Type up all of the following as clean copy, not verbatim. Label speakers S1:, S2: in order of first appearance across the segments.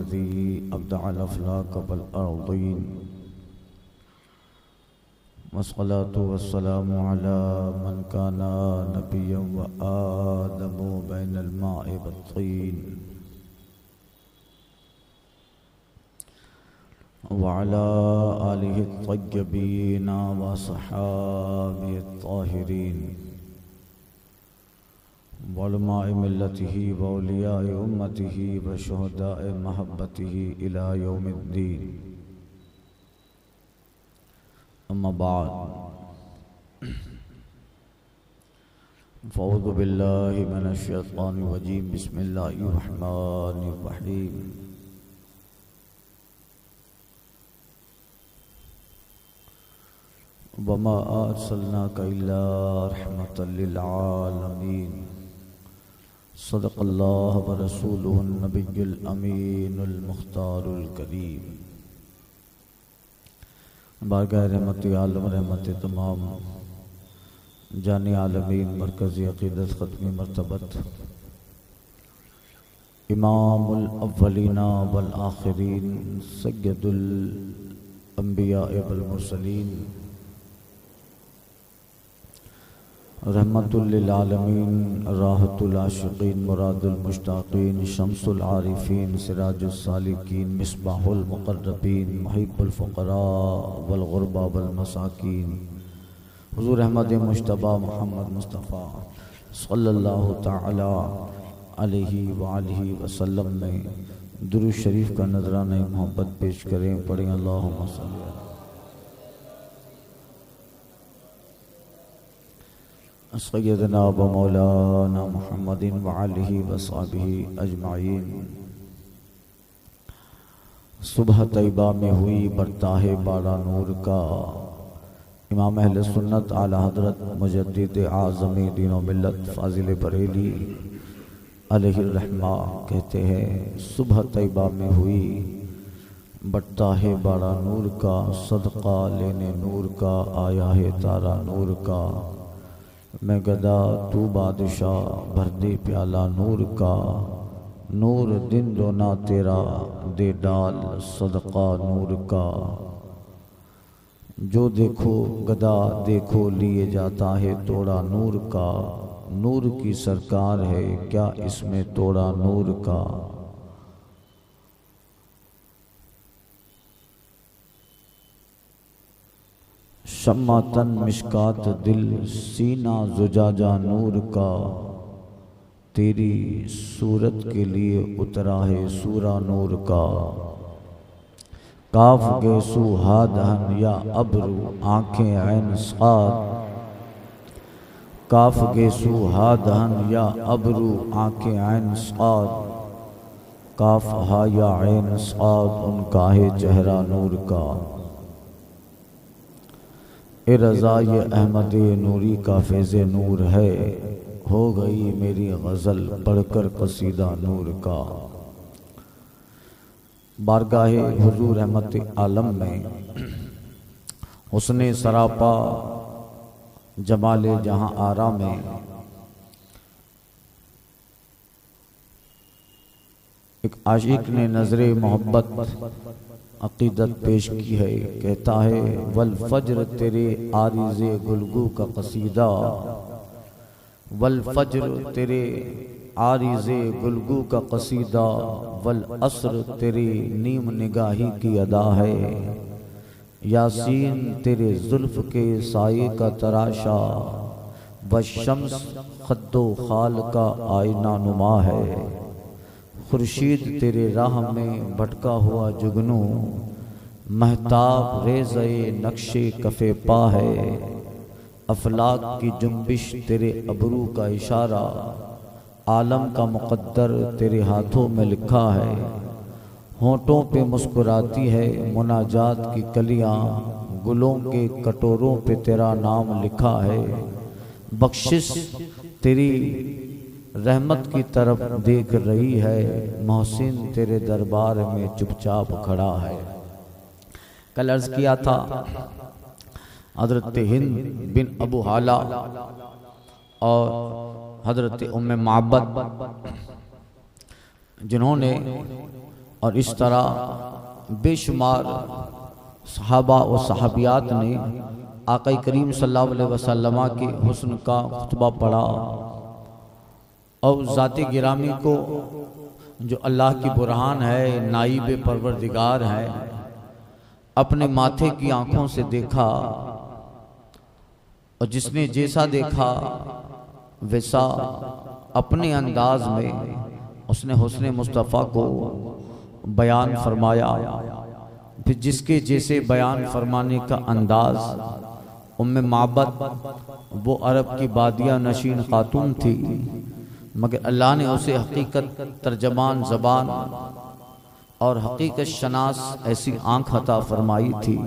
S1: वल्लज़ी अब्दअल अफ़लाक वल अर्ज़ीन वस्सलातु वस्सलामु अला मन काना नबिय्यन व आदमु बैनल माइ वत्तीन व अला आलिहि त्तय्यबीन व सहाबिहि त्ताहिरीन व उलमाए मिल्लतिही व औलियाए उम्मतिही व शुहदाए महब्बतिही इला यौमिद्दीन। अम्मा बाद फ़अऊज़ु बिल्लाहि मिनश शैतानिर रजीम। बिस्मिल्लाहिर रहमानिर रहीम। वमा अर्सलनाका इल्ला रहमतल लिल आलमीन। सदक़ल्लाहु व रसूलुहुन नबियुल अमीनुल मुख्तारुल करीम। बारगाह रहमत आलम रहमत तमाम जाने आलमीन मरकज़ी अक़ीदत ख़त्मी मरतबत इमामुल अव्वलीना वल आखिरीन सय्यदुल अंबिया वल मुरसलीन रहमतुल लिल आलमीन राहतुल आशिक़ीन मुरादुल मुश्ताक़ीन शम्सुल आरिफ़ीन सिराजुस सालिकीन मिस्बाहुल मुक़र्रबीन मुहिब्बुल फ़ुक़रा वल ग़ुरबा वल मसाकीन हुज़ूर अहमद मुज्तबा मुहम्मद मुस्तफ़ा सल्लल्लाहु तआला अलैहि व आलिहि वसल्लम में दुरूद शरीफ का नजराना मोहब्बत पेश करें। पढ़ें अल्लाहुम्मा सल्ली अला सय्यदना व मौलाना मुहम्मदिन व आलिहि व सहबिही अजमाइन। सुबह तैयबा में हुई बरताहे बाड़ा नूर का इमाम अहले सुन्नत आला हज़रत मुजद्दिद आज़म दीन व मिल्लत फ़ाज़िल बरेली अलैहिर रहमा कहते हैं, सुबह तैयबा में हुई बरताहे बाड़ा नूर का, सदका लेने नूर का आया है तारा नूर का। मैं गदा तू बादशाह भर दे प्याला नूर का, नूर दिन दोना तेरा दे डाल सदका नूर का। जो देखो गदा देखो लिए जाता है तोड़ा नूर का, नूर की सरकार है क्या इसमें तोड़ा नूर का। शम्मा तन मिशकात दिल सीना जुजाजा नूर का, तेरी सूरत के लिए उतरा है सूरा नूर का। काफ गेसु हा दहन या अब्रू आंखें ऐन साद, काफ गेसु हा दहन या अब्रू आंखें ऐन साद। काफ हा या ऐन साद उनका है चेहरा नूर का। ए रज़ा ये अहमद नूरी का फैज़ नूर है, हो गई मेरी गज़ल पढ़कर कसीदा नूर का। बारगाहे हुजूर रहमत आलम में हुस्ने सरापा जमाले जहां आरा में एक आशिक ने नजरे मोहब्बत अकीदत पेश की है। कहता है वल फज्र तेरे आरिज़े गुलगू का कसीदा, वल फज्र तेरे आरिज़े गुलगू का कसीदा। वल असर तेरी नीम निगाही की अदा है, यासीन तेरे जुल्फ के साये का तराशा। व शम्स खद्दो खाल का आईना नुमा है, खुर्शीद तेरे राह में भटका हुआ जुगनू। महताब रेज़े नक्शे कफ़े पा है, अफलाक की जुम्बिश तेरे अबरू का इशारा। आलम का मुक़द्दर तेरे हाथों में लिखा है, होंठों पे मुस्कुराती है मुनाजात की कलियां। गुलों के कटोरों पे तेरा नाम लिखा है, बख्शिश तेरी रहमत की तरफ देख रही है। मोहसिन तेरे दरबार में चुपचाप खड़ा है। कल अर्ज किया था हजरत हिंद बिन अबू हाला और हजरत उम्मे माबद जिन्होंने और इस तरह बेशुमार सहाबा और सहाबियात ने आका करीम सल्लल्लाहु अलैहि वसल्लम के हुस्न का खुतबा पढ़ा और ज़ाते गिरामी को जो अल्लाह की बुरहान है, नाइब परवरदिगार है, अपने माथे की आंखों से देखा और जिसने जैसा देखा वैसा अपने अंदाज में उसने हुस्न मुस्तफ़ा को बयान फरमाया। फिर जिसके जैसे बयान फरमाने का अंदाज, उम्मे माबद वो अरब की बादिया नशीन खातून थी, मगर अल्लाह ने उसे हकीकत तर्जमान ज़बान और हकीकत शनास ऐसी आँख अता फरमाई थी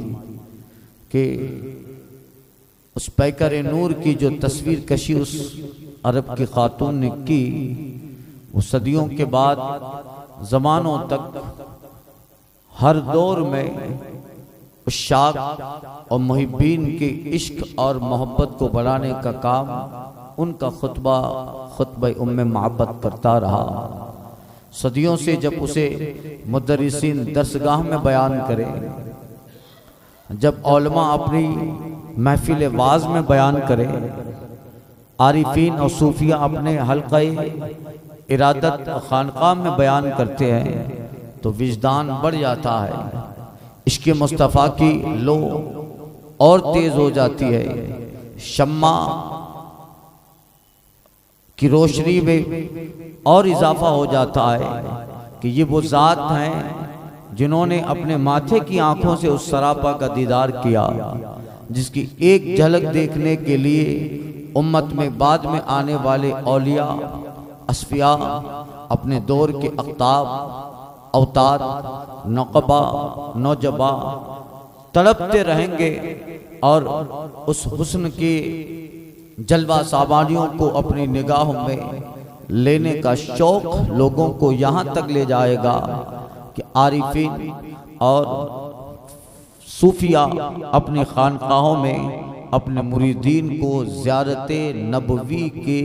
S1: कि उस पैकर नूर की जो तस्वीर कशी उस अरब की खातून ने की, वो सदियों के बाद ज़मानों तक हर दौर में उस शाक और मुहिब्बीन के इश्क और मोहब्बत को बढ़ाने का काम उनका खुतबा उम्मे मोहब्बत करता रहा। सदियों से जब उसे मुदर्रिसीन दरसगाह में बयान करें, जब औलमा अपनी महफिल वाज में बयान करें, आरिफीन और सूफिया अपने हल्क़े इरादत खानक़ाह में बयान करते हैं, तो विजदान बढ़ जाता है, इश्क़ मुस्तफ़ा की लो और तेज़ हो जाती है, शम्मा की रोशनी में और इजाफा हो जाता है कि ये वो ज़ात हैं जिन्होंने अपने माथे की आंखों से उस सरापा का दीदार किया, जिसकी एक झलक देखने के लिए उम्मत में बाद में आने वाले औलिया अस्फिया अपने दौर के अख्ताब, अवतार, नक़बा, नौजबा तड़पते रहेंगे और उस हुस्न के जलवा साबानियों को अपनी निगाहों में लेने का शौक लोगों को यहाँ तक ले जाएगा कि आरिफीन और सूफिया अपनी खानकाहों में अपने मुरीदीन को ज़ियारत नबवी के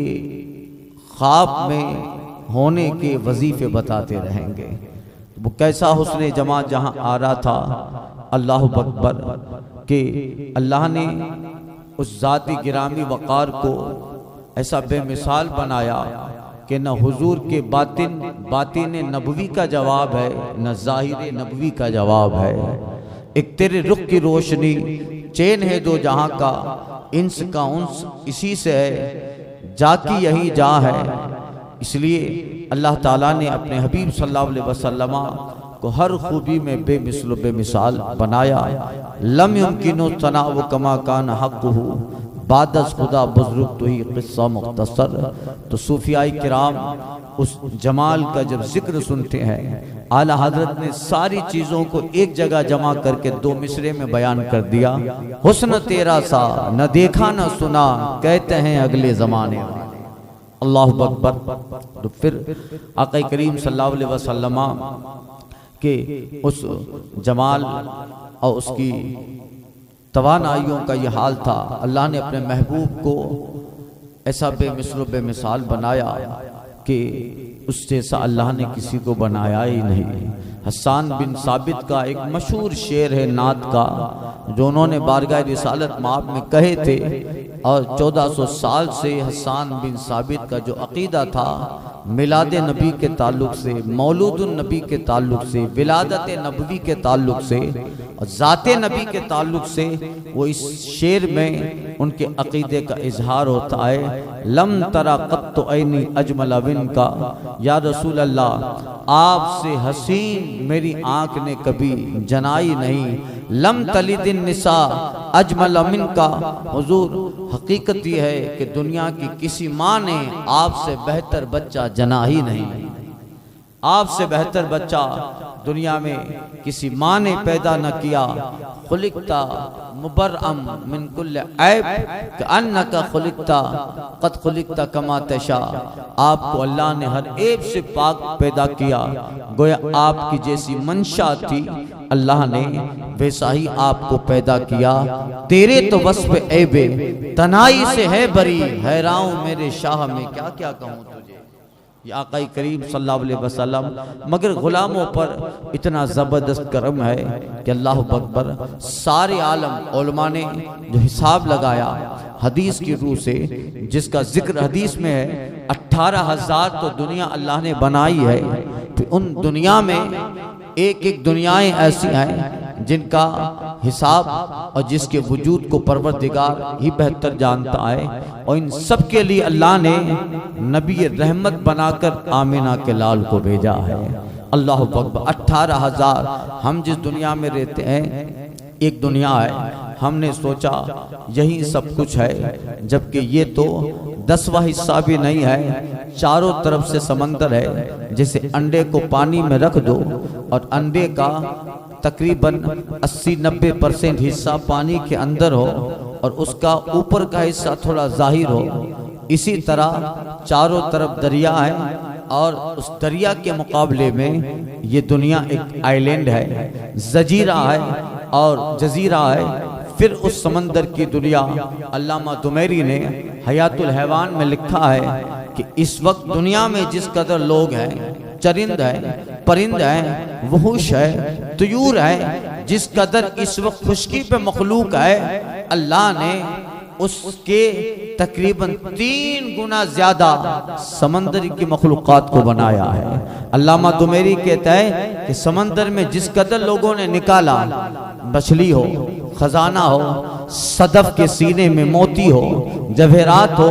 S1: ख्वाब में होने के वजीफे बताते रहेंगे। वो कैसा हुस्न जमा जहाँ आ रहा था, अल्लाह अकबर के अल्लाह ने उस ज़ाती गिरामी वक़ार को ऐसा बेमिसाल बनाया कि न हुजूर के बातिन नबवी का जवाब है, न ज़ाहिर नबवी का जवाब है। एक तेरे रुख की रोशनी चैन है दो जहां का, इंस का उन्स इसी से है, जाकी यही जा है। इसलिए अल्लाह ताला ने अपने हबीब सल्लल्लाहु अलैहि वसल्लम को हर खूबी में बेमिसल बेमिसाल बनाया। लम युमकिनु तनाउ कमा कान हक़्क़ुहु बादस खुदा बुज़ुर्ग तो ही क़िस्सा मुख्तसर। तो सूफियाई किराम उस जमाल का जब जिक्र सुनते हैं, आला हजरत ने सारी चीज़ों को एक जगह जमा करके दो मिसरे में बयान कर दिया। हुस्न तेरा सा न देखा न सुना, कहते हैं अगले ज़माने वाले। अल्लाहु अकबर। तो फिर आका करीम सल्लल्लाहु अलैहि वसल्लम के उस जमाल और उसकी तवानाइयों का ये हाल था। अल्लाह ने अपने महबूब को ऐसा बेमिसल बेमिसाल बनाया कि उस जैसा अल्लाह ने किसी को बनाया ही नहीं। हसन बिन साबित का एक मशहूर शेर है नात का, जो उन्होंने बारगाह रिसालत माब में कहे थे, और 1400 साल से हसन बिन साबित का जो अकीदा था मिलाद नबी के ताल्लुक से, मौलूदुन नबी के ताल्लुक से, विलादत नबवी के ताल्लुक से और ज़ाते नबी के ताल्लुक से, वो इस शेर में उनके अकीदे का इजहार होता है। लम तरा क़त्तु ऐनी अजमल विन का, या रसूल अल्लाह आपसे हसीन मेरी आँख ने कभी जनाई नहीं। लम तलिदिन निसा अजमल मिन का, हुजूर हकीकत यह है कि दुनिया की किसी माँ ने आपसे बेहतर बच्चा जना ही नहीं। आपसे बेहतर बच्चा दुनिया में किसी माँ ने पैदा न किया। खुलिकता मुबर्रअम मिन कुल्ल ऐब कअन्नका खुलिकता क़द खुलिकता कमा तशा। आपको अल्लाह ने हर ऐब से पाक पैदा किया, गोया आपकी जैसी मंशा थी अल्लाह ने वैसा ही आपको पैदा किया। तेरे तो वस्फ़ ऐबे तनाई से है बरी, हैरान मेरे शाह में क्या क्या कहूँ तुझे। आका करीम सल्लल्लाहु अलैहि वसल्लम, मगर गुलामों पर इतना ज़बरदस्त करम है कि अल्लाह अकबर, सारे आलम उलमा ने जो हिसाब लगाया हदीस की रूह से, जिसका जिक्र हदीस में है 18,000 तो दुनिया अल्लाह ने बनाई है, तो उन दुनिया में एक एक दुनियाएं ऐसी हैं जिनका हिसाब और जिसके वजूद को परवरदिगार ही बेहतर जानता है, और इन सब के लिए अल्लाह ने नबी रहमत बनाकर आमिना के लाल को भेजा है। अल्लाह अकबर। 18,000 हम जिस दुनिया में रहते हैं एक दुनिया है, हमने सोचा यही सब कुछ है, जबकि ये तो 10वां हिस्सा भी नहीं है। चारों तरफ से समंदर है, जैसे अंडे को पानी में रख दो और अंडे का तकरीबन 80-90% हिस्सा पानी के अंदर हो और उसका ऊपर का हिस्सा थोड़ा जाहिर हो, इसी तरह चारों तरफ दरिया है और उस दरिया के मुकाबले में ये दुनिया एक आइलैंड है, जजीरा है और जजीरा है। फिर उस समंदर की दुनिया, अल्लामा दुमैरी ने हयातुल हैवान में लिखा है कि इस वक्त दुनिया में जिस कदर लोग हैं, चरिंद है, परिंद है, वहुश है, तुयूर है, जिस कदर इस वक्त खुशकी पे मखलूक है, अल्लाह ने उसके तकरीबन 3 गुना ज्यादा समंदर की मखलूकात को बनाया है। अल्लामा दुमैरी कहता है कि समंदर में जिस कदर लोगों ने निकाला, मछली हो, खजाना हो, सदफ के सीने में मोती हो, जवेरात हो,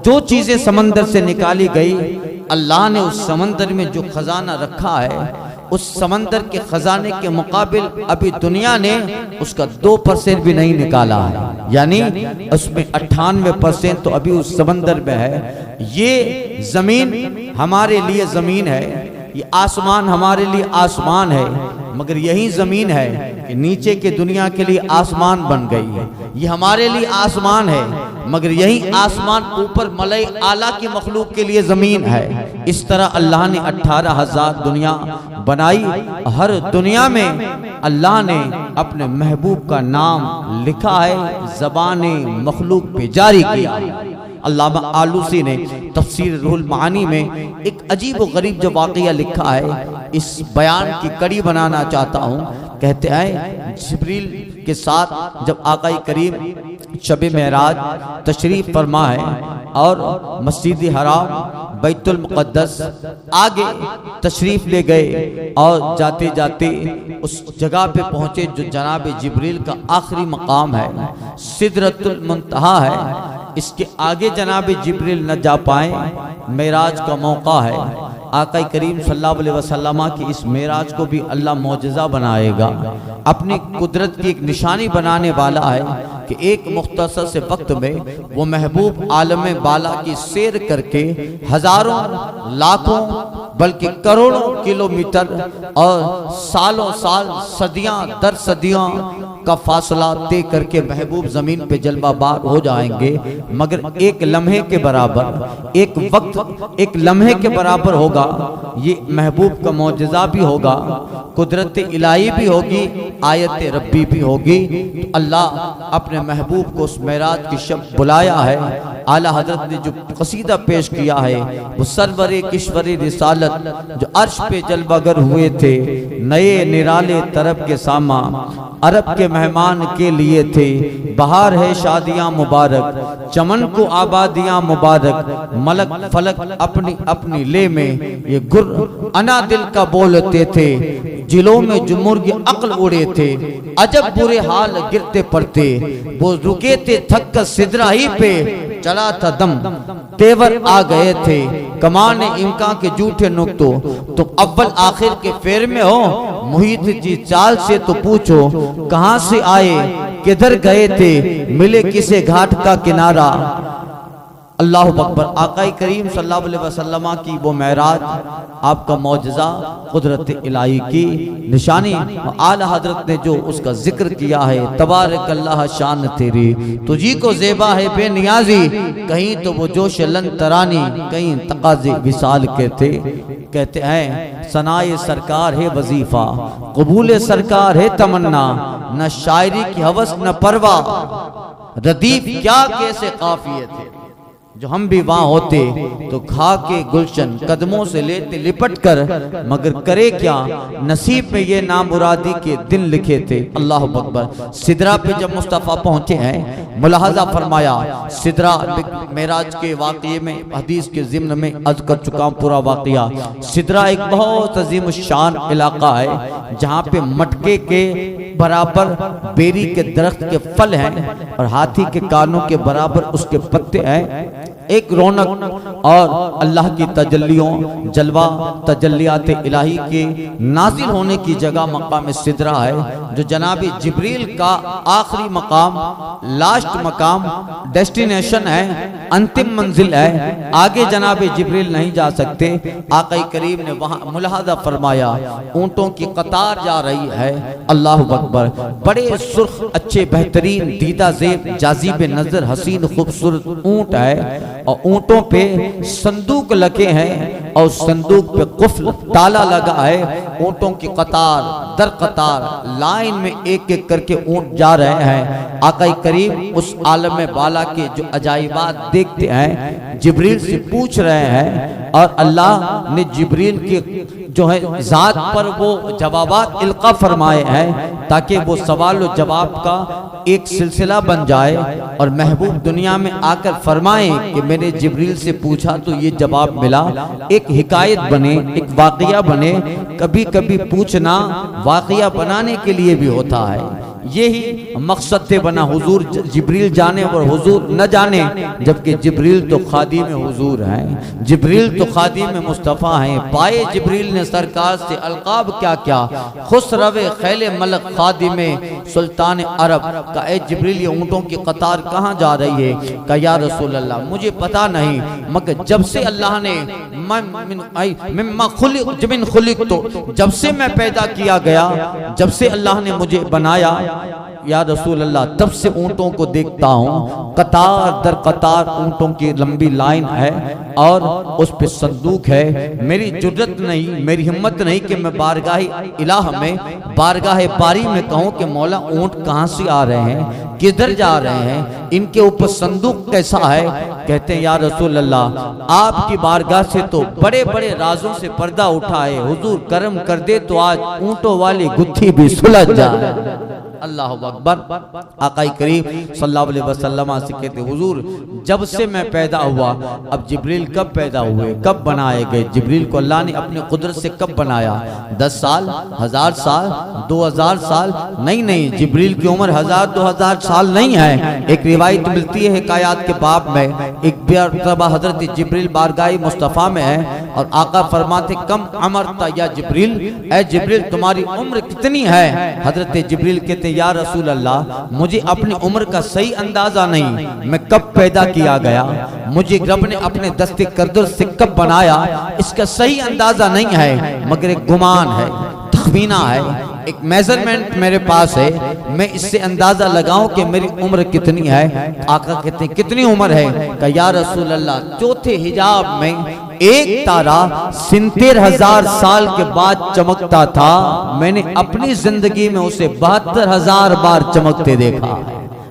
S1: जो चीजें समंदर से निकाली गई, अल्लाह ने उस समंदर में जो खजाना रखा है, उस समंदर के खजाने के मुकाबिल अभी दुनिया ने उसका 2% भी नहीं निकाला है, यानी उसमें 98% तो अभी उस समंदर में है। ये जमीन हमारे लिए जमीन है, ये आसमान हमारे लिए आसमान है, मगर यही जमीन है कि नीचे के दुनिया के लिए आसमान बन गई है। ये हमारे लिए आसमान है, मगर यही आसमान ऊपर मलई आला की मखलूक के लिए जमीन है। इस तरह अल्लाह ने 18,000 दुनिया बनाई। हर दुनिया में अल्लाह ने अपने महबूब का नाम लिखा है, ज़बाने मखलूक पे जारी किया। अल्लामा आलूसी ने तफसीर रूहुल मानी में एक अजीब व गरीब जो वाक़या लिखा है, इस बयान की कड़ी बनाना चाहता हूँ। कहते हैं जिब्रील के साथ जब आका करीम शब मेराज तशरीफ फरमा है और मस्जिद हराम बैतुल मुक़द्दस आगे तशरीफ ले गए और जाते जाते उस जगह पे पहुँचे जो जनाब जिब्रील का आखिरी मकाम है, सिदरतुल मुंतहा है। इसके आगे जनाब जिब्रील न जा पाए, मेराज का मौका है। आका करीम सल्लल्लाहु अलैहि वसल्लम की इस मेराज को भी अल्लाह मौजज़ा बनाएगा, अपनी कुदरत की एक निशानी बनाने वाला है कि एक मुख्तसर से वक्त में वो महबूब आलम बाला की सैर करके हजारों, लाखों, बल्कि करोड़ों किलोमीटर और सालों साल, सदियां दर सदियां का फासला तय करके महबूब जमीन पे जलवाबार हो जाएंगे, मगर एक लम्हे के बराबर, एक वक्त, एक लम्हे के बराबर होगा। ये महबूब का मौजज़ा भी होगा, कुदरत इलाही भी होगी, आयत रब्बी भी होगी। तो अल्लाह अपने महबूब को उस मेराज की शब बुलाया है। आला हजरत ने जो कसीदा पेश किया है वो सरवरे किश्वरे रिसालत जो अर्श पे जलवागर हुए थे, नए निराले तरफ के सामा अरब के मेहमान के लिए थे। बहार है शादियां मुबारक, चमन को आबादियां मुबारक, मलक फलक अपनी अपनी ले में ये गुर अना दिल का बोलते थे। जिलों में जो मुर्गे अक्ल उड़े थे, अजब बुरे हाल गिरते पड़ते, वो रुके थे थक कर सिदरा ही पे, चला था दम तेवर आ गए थे। कमाने इम्का के झूठे नुक्तों, तो अव्वल आखिर के फेर में हो। मुहित जी चाल से तो पूछो, कहाँ से आए किधर गए थे, मिले किसे घाट का किनारा। अल्लाह अकबर। आका करीम सल्लल्लाहु अलैहि वसल्लम की वो मेराज, आपका मौजज़ा, कुदरत इलाही की निशानी। आला हजरत ने जो उसका जिक्र किया है, तबारक अल्लाह शान तेरी, तुझी को ज़ेबा है बेनियाजी, कहीं तो वो जोश लन तरानी, कहीं तकाज़े विसाल के थे। कहते हैं सनाए सरकार है वजीफा, कबूल सरकार है तमन्ना, न शायरी की हवस न परवा, रदीफ क्या कैसे काफिये थे। जो हम भी वहां होते तो खा के गुलशन कदमों से लेते लिपट कर, मगर करे क्या, नसीब में ये नामुरादी के दिन लिखे थे। अल्लाह अकबर। सिदरा पे जब मुस्तफ़ा पहुंचे हैं, मुलाहजा फरमाया, सिदरा मेराज के वाक़ये में हदीस के ज़िम्न में अर्ज़ कर चुका हूं पूरा वाक़या। सिदरा एक बहुत अजीम शान इलाका है जहाँ पे मटके के बराबर बेरी के दरख्त के फल हैं और हाथी के कानों के बराबर उसके पत्ते हैं। एक रौनक और अल्लाह की तजल्लियों जलवा तजल्लियात इलाही के नाजिल होने की जगह मकाम सिदरा है, जो जनाब जिब्रील का आखिरी मकाम, लास्ट मकाम, डेस्टिनेशन है, अंतिम मंजिल है। आगे जनाब जिब्रील नहीं जा सकते। आका करीम ने वहां मुलाहजा फरमाया, ऊंटों की कतार जा रही है। अल्लाह अकबर। बड़े सुर्ख अच्छे बेहतरीन दीदा ज़ेब जाज़िब नजर हसीन खूबसूरत ऊंट है और ऊंटों पे संदूक लगे हैं और संदूक पे कुफ्ल ताला लगा है। ऊंटों की कतार दर कतार लाइन में एक एक करके ऊंट जा रहे हैं। आका करीम उस आलम में बाला के जो अजाइबात देखते हैं, जिब्रील से पूछ रहे हैं और अल्लाह ने जिब्रील के जो है जात पर वो जवाबात इल्का फरमाए हैं ताकि वो सवाल और जवाब का एक सिलसिला बन जाए और महबूब दुनिया में आकर फरमाए कि मैंने जिब्रील से पूछा तो ये जवाब मिला। एक हिकायत बने, एक वाकया बने। कभी कभी पूछना वाकया बनाने के लिए भी होता है। यही मकसद थे बना हुजूर जिब्रील जाने और हुजूर न जाने, जबकि जिब्रील तो खादी में हुजूर हैं, जिब्रील तो खादी में मुस्तफ़ा हैं। पाए जिब्रील ने सरकार से अलकाब क्या क्या, खुसरवे खैले मलक खादी में सुल्तान अरब का। ए जिब्रील ये ऊँटों की कतार कहाँ जा रही है? का या रसूल अल्लाह मुझे पता नहीं, मगर जब से अल्लाह ने तो जब से मैं पैदा किया गया, जब से अल्लाह ने मुझे बनाया या रसूल अल्लाह, तब से ऊंटों को देखता हूँ। कतार दर कतार ऊंटों की लंबी लाइन है और उस पे संदूक है। मेरी जुर्रत नहीं, मेरी हिम्मत नहीं कि मैं बारगाह इलाह में, बारगाह बारी में कहूँ कि मौला ऊंट कहाँ से आ रहे हैं, किधर जा रहे हैं, इनके ऊपर संदूक कैसा है? कहते हैं या रसूल अल्लाह आपकी बारगाह से तो बड़े बड़े राजों से पर्दा उठा है, हुजूर करम कर दे तो आज ऊंटों वाली गुत्थी भी सुलझ जाए। अल्लाह अकबर। आका करीम सल्लल्लाहु अलैहि वसल्लम से कहते हुजूर जब से मैं पैदा हुआ, अब जिब्रील कब पैदा हुए, कब बनाए गए? जिब्रील को अल्लाह ने अपने कुदरत से कब बनाया? 10 साल, 1000 साल, 2000 साल? नहीं नहीं, जिब्रील की उम्र 1000-2000 साल नहीं है। एक रिवायत मिलती है हिकायत के बाब में, एक मरतबा हजरत जिब्रील बारगाह मुस्तफ़ा में है और आका फरमाते कम अमरता या जिब्रील, ए जिब्रील तुम्हारी उम्र कितनी है? हजरत जिब्रील कहते या रसूल अल्लाह मुझे अपनी उम्र का सही अंदाजा नहीं, मैं कब पैदा किया गया, मुझे रब ने अपने दस्ते करदर से कब बनाया, इसका सही अंदाजा नहीं है, मगर एक गुमान है, तखमीना है, एक मेजरमेंट मेरे पास है, मैं इससे अंदाजा लगाऊं कि मेरी उम्र कितनी है। आका कहते हैं कितनी उम्र है? का या रसूल अल्लाह चौथे हिजाब में एक तारा 70,000 साल के बाद चमकता था, मैंने अपनी जिंदगी में उसे 72,000 बार चमकते देखा।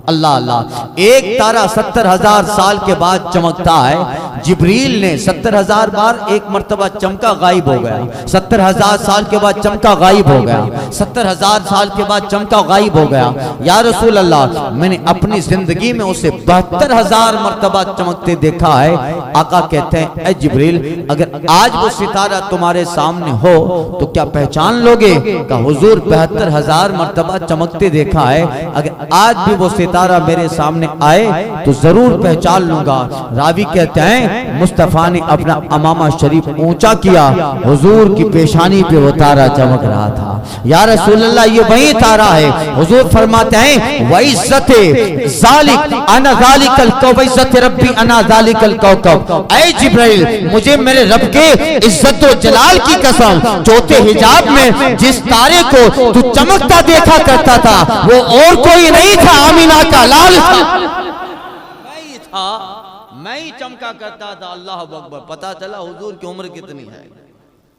S1: अल्लाह अल्लाह। एक तारा 70,000 साल के बाद चमकता है। जिब्रील ने 70,000 बार एक मर्तबा चमका गायब हो गया, 70,000 साल के बाद चमका गायब हो गया, 70,000 साल के बाद चमका गायब हो गया। या रसूल अल्लाह मैंने अपनी जिंदगी में उसे 72,000 मर्तबा चमकते देखा है। आका कहते हैं ए जिब्रील अगर आज वो सितारा तुम्हारे सामने हो तो क्या पहचान लोगे? का हुजूर 72,000 मर्तबा चमकते देखा है, अगर आज भी वो सितारा मेरे सामने आए तो जरूर पहचान लूंगा। रावी कहते हैं मुस्तफा ने अपना अमामा शरीफ ऊंचा किया, हुजूर की पेशानी पे वो तारा चमक रहा था। या रसूल अल्लाह ये वही तारा है। हुजूर फरमाते हैं वइज़्ज़ते ज़ालिक अना ज़ालिकल कौकब, इज़्ज़ते रब्बी अना ज़ालिकल कौकब। ऐ जिब्राइल मुझे मेरे रब के इज्जत व जलाल की कसम, चौथे हिजाब में जिस तारे को तू चमकता देखा करता था वो और कोई नहीं था, आमीना का लाल था, मैं ही चमका करता था। अल्लाह अकबर। पता चला हुजूर की उम्र कितनी है।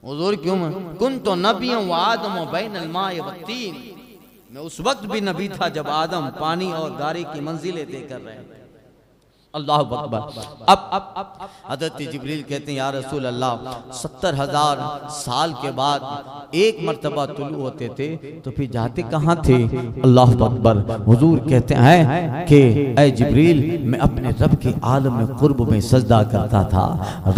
S1: हुजूर की उम्र कुन तो नबियों व आदम बैनल माए व तीन, मैं उस वक्त भी नबी था जब आदम पानी और गारे की मंजिलें तय कर रहे हैं। अल्लाह अकबर। अब हज़रत जिब्रील कहते हैं या रसूल अल्लाह 70,000 साल के बाद एक मर्तबा तुलू होते थे तो फिर जाते कहाँ थे? अल्लाह अकबर। हुजूर कहते हैं कि ऐ जिब्रील मैं अपने रब के आलम कुर्ब में सजदा करता था,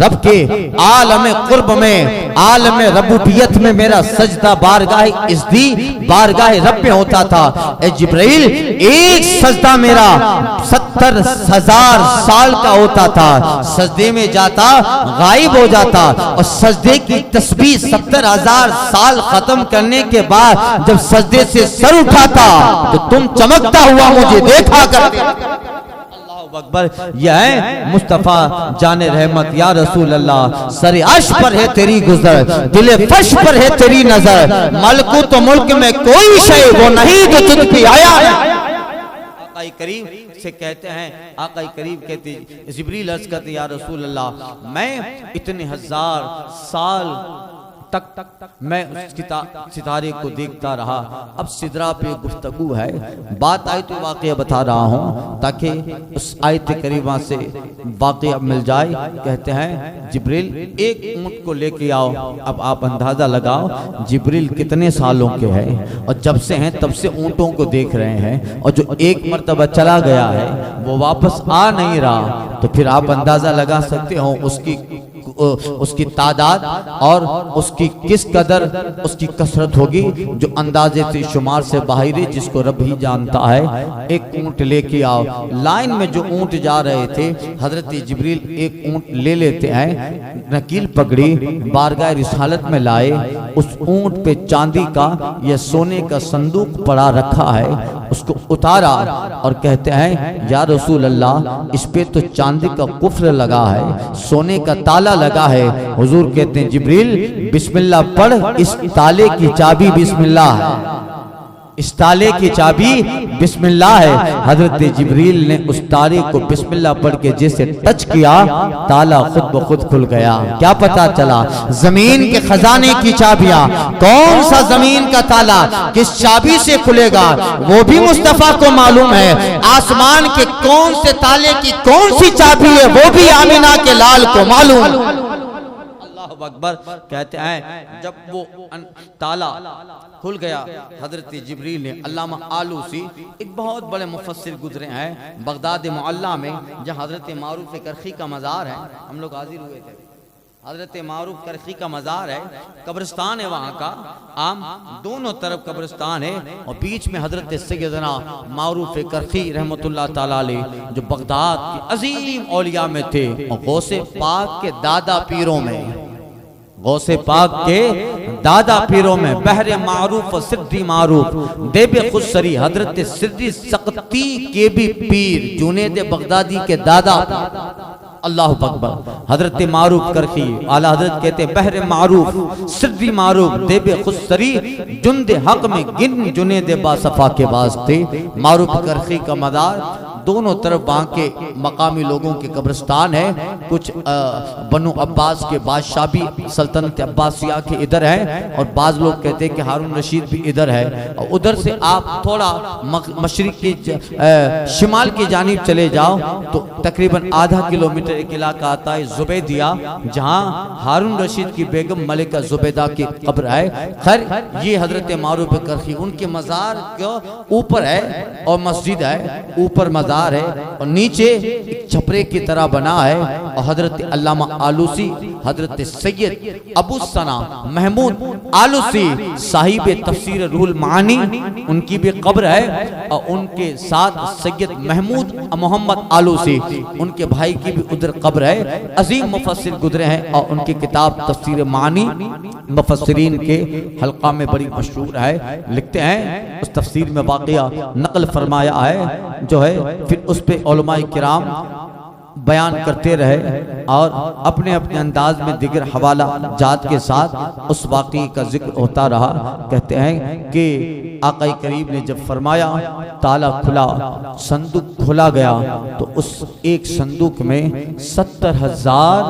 S1: रब के आलम कुर्ब में आलम रब्बुबियत में मेरा सजदा बारगाह इज़्दी बारगाह रब में होता था। ऐ जिब्रील एक सजदा मेरा 70,000 साल का होता था, सजदे में जाता गायब हो जाता और सजदे की तस्बीह 70,000 साल खत्म करने के बाद जब सजदे से सर उठाता तो तुम चमकता हुआ मुझे देखा करते। अल्लाह अकबर। यह है मुस्तफा जाने रहमत या रसूल अल्लाह। सरे अर्श पर है तेरी गुजर, दिले फर्श पर है तेरी नजर, मलकूत मुल्क में कोई शय वो नहीं जो तुझ पे आया है। आका करीम से कहते हैं, आका करीम कहते जिब्रील अर्ज़ करते या रसूल अल्लाह मैं इतने 1000 साल तक मैं उस सितारे को देखता रहा। अब सिदरा पे गुफ्तगू है, बात आई तो वाक़या बता रहा हूँ ताकि उस आयत करीमा से वाक़या मिल जाए। कहते हैं जिब्रील एक ऊँट को लेके आओ। अब आप अंदाज़ा लगाओ जिब्रील कितने सालों के हैं और जब से हैं तब से ऊँटों को देख रहे हैं, और जो एक मर्तबा चला गया है वो वापस आ नहीं रहा, तो फिर आप अंदाज़ा लगा सकते हो उसकी तादाद और उसकी किस कदर उसकी कसरत होगी, जो अंदाजे से शुमार से बाहर है, जिसको रब ही जानता है। एक ऊँट लेके आओ। लाइन में जो ऊँट जा रहे थे हजरत जिब्रील एक ऊँट ले लेते हैं, नकील पकड़ी बारगाह रिसालत में लाए। उस ऊँट पे चांदी का या सोने का संदूक पड़ा रखा है, उसको उतारा और कहते हैं या रसूल अल्लाह इस पे तो चांदी का कुफ्र लगा है, सोने का ताला लगा है। हुजूर कहते हैं जिब्रील बिस्मिल्लाह पढ़, इस ताले की चाबी बिस्मिल्लाह है, इस ताले की चाबी बिस्मिल्लाह है। हजरत जिब्रील ने उस ताले को बिस्मिल्लाह पढ़ के जैसे टच किया ताला खुद ब खुद खुल गया। क्या पता चला? जमीन के खजाने की चाबियां। कौन सा जमीन का ताला किस चाबी से खुलेगा वो भी मुस्तफा को मालूम है। आसमान के कौन से ताले की कौन सी चाबी है वो भी आमिना के लाल को मालूम। अकबर। कहते हैं जब वो ताला खुल गया हजरत जिब्रील ने, अल्लामा आलूसी एक बहुत बड़े मुफस्सिर गुजरे हैं बगदाद मुअल्ला में, जहाँ हजरत मारूफ करखी का मज़ार है। हम लोग हाजिर हुए थे, हजरत मारूफ करखी का मज़ार है, कब्रिस्तान है वहाँ का, आम दोनों तरफ कब्रिस्तान है और बीच में हजरत सैयदना मारूफ करखी रहमतुल्लाह ताला अलैह जो बगदाद के अजीम औलिया में थे और गौसे पाक के दादा पीरों में, गौसे पाक के दादा पीरों में, बहरे मारूफ सिद्दी मारूफ देबे खुदसरी हजरत सिद्दी सकती के भी पीर जुनेद बगदादी के दादा। अल्लाह अकबर। हजरत मारूफ करखी आला हजरत कहते हैं बहरे मारूफ सिद्दी मारूफ देबे खुदसरी जुंदे हक में गिन जुनेद बासफा के वास्ते। मारूफ करखी का मदार दोनों तरफ वहाँ के मकामी लोगों के कब्रिस्तान है। कुछ बनु अब्बास के बादशाह भी सल्तनत अब्बासिया के इधर है और बाज लोग कहते हैं कि हारून रशीद भी इधर है। और उधर से आप थोड़ा मशरिक की शिमाल की जानिब चले जाओ तो तकरीबन आधा किलोमीटर एक इलाका आता है जुबैदिया, जहाँ हारून रशीद की बेगम मलिका जुबैदा की कब्र है। खैर ये हजरत मारूफ करखी उनके मज़ार के ऊपर है और मस्जिद है, ऊपर मज़ार है और नीचे एक छपरे की तरह बना है। और हजरत अल्लामा आलूसी हजरत सैयद अबू सना महमूद आलूसी साहिब तफसीर रूहुल मानी उनकी भी कब्र है और उनके साथ सैयद महमूद मोहम्मद आलूसी उनके भाई की भी उधर कब्र है। अजीम मुफस्सिर गुजरे हैं और उनकी किताब तफसीर मानी मुफस्सिरीन के हल्का में बड़ी मशहूर है। लिखते हैं उस तफसीर में वाक़या नकल फरमाया है जो है, फिर उस पे उलमाए किराम बयान करते रहे और अपने अपने अंदाज में दिगर हवाला जात के साथ उस वाक़ई का जिक्र होता रहा। कहते हैं कि आका करीम ने जब फरमाया ताला खुला, संदूक खुला गया तो उस एक संदूक में 70,000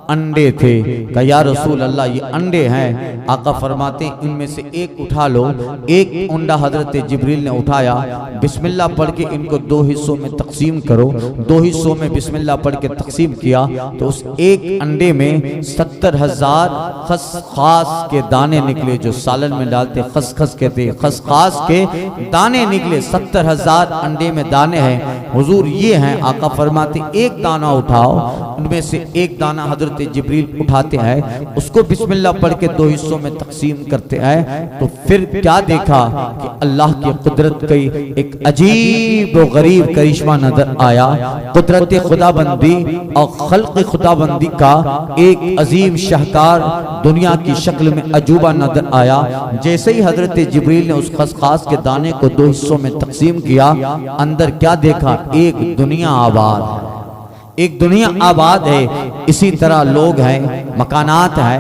S1: अंडे थे। कहा या रसूल अल्लाह ये अंडे हैं। आका फरमाते हैं इनमें से एक उठा लो। एक अंडा हजरत जिब्रील ने उठाया, बिस्मिल्लाह पढ़ के इनको दो हिस्सों में तकसीम करो। दो हिस्सों में बिस्मिल्लाह पढ़ के तकसीम किया तो उस एक अंडे में 70,000 खसखास के दाने निकले, जो सालन में डालते खसखस कहते हैं, खसखास के दाने निकले। 70,000 अंडे में दाने हैं। हुजूर ये हैं। आका फरमाते एक दाना उठाओ। उनमें से एक दाना हजरत जिब्रील उठाते हैं, उसको बिस्मिल्लाह पढ़ के दो हिस्सों में तकसीम करते हैं। तो फिर क्या देखा कि अल्लाह की कुदरत का एक अजीब और गरीब करिश्मा नजर आया। कुदरत खुदाबंदी और खल्क़ खुदाबंदी का एक अजीम शाहकार दुनिया की शक्ल में अजूबा नजर आया। जैसे ही हजरत जिब्रील ने उस खसखास के दाने को दो हिस्सों में तकसीम किया, अंदर क्या देखा? एक दुनिया आबाद है, एक दुनिया आबाद है। इसी तरह लोग हैं, मकानात है,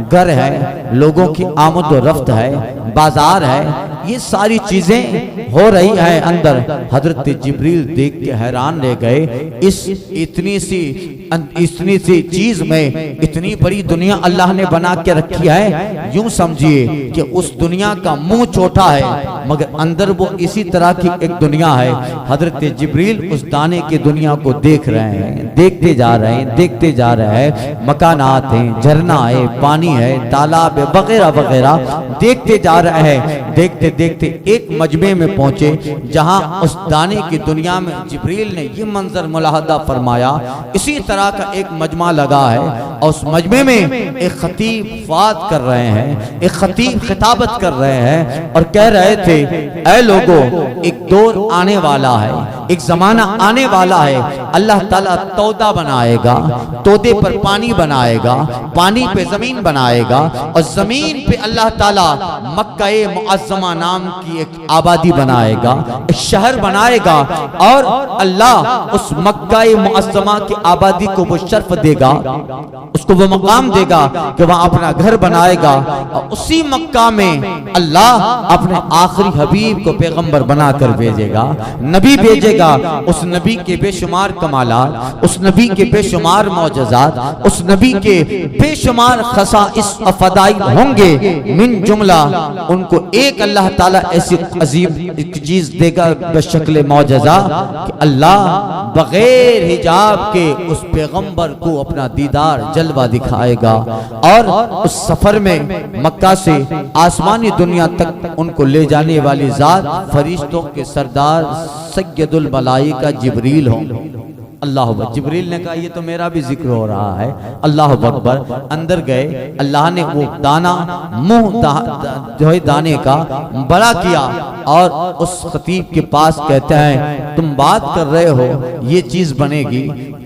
S1: घर है, लोगों की आमद व रफ्त है, बाजार है, ये सारी चीजें हो रही है अंदर। हजरत जिब्रील देख के हैरान रह गए। इस इतनी सी चीज में इतनी बड़ी दुनिया अल्लाह ने बना के रखी है। यूं समझिए कि उस दुनिया का मुंह छोटा है मगर अंदर वो इसी तरह की एक दुनिया है। हजरत जिब्रील उस दाने की दुनिया को देख रहे हैं, देखते जा रहे हैं, देखते जा रहे हैं। मकानात हैं, झरना है, पानी है, तालाब है, वगैरह वगैरह देखते जा रहे हैं। देखते देखते एक मजमे में पहुंचे जहां उस दाने की दुनिया में जिब्रील ने ये मंजर मुलाहदा फरमाया। इसी तरह का एक मजमा लगा है और उस मजमे में एक खतीब बात कर रहे हैं, एक खतीब खिताबत कर रहे हैं और कह रहे थे, ऐ लोगों, एक दौर आने वाला है, एक जमाना आने वाला है। अल्लाह ताला तौदा बनाएगा, तौदे पर पानी बनाएगा, पानी पे जमीन बनाएगा और जमीन पे अल्लाह ताला मक्का-ए मुअज़्ज़मा नाम की एक आबादी बनाएगा, एक शहर बनाएगा और अल्लाह उस मक्का-ए मुअज़्ज़मा की आबादी को वो शर्फ देगा, उसको वो मकाम देगा कि वहां अपना घर बनाएगा। और उसी मक्का में अल्लाह अपने आखिरी हबीब को पैगंबर बनाकर भेजेगा, नबी भेजेगा। उस नबी के बेशुमार कमालात, उस नबी के बेशुमार मौजज़ात, उस नबी के बेशुमार खसाइस और फदाइल होंगे। मिन जुमला उनको एक अल्लाह ताला ऐसी अजीब चीज देगा बशक्ल मौजज़ा कि अल्लाह बगैर हिजाब के उस पैगंबर को अपना दीदार जलवा दिखाएगा। और उस सफर में मक्का से आसमानी दुनिया तक उनको ले जाने वाली जात फरिश्तों के सरदार सैयदुल मलाइका जिब्रील हो। अल्लाह अकबर। जिब्रील ने कहा ये तो मेरा भी जिक्र हो रहा है। अल्लाह अकबर। अंदर गए, अल्लाह ने वो दाना मुंह जो है दाने का बड़ा किया और उस खतीब के पास कहते हैं, तुम बात कर रहे हो ये चीज बनेगी,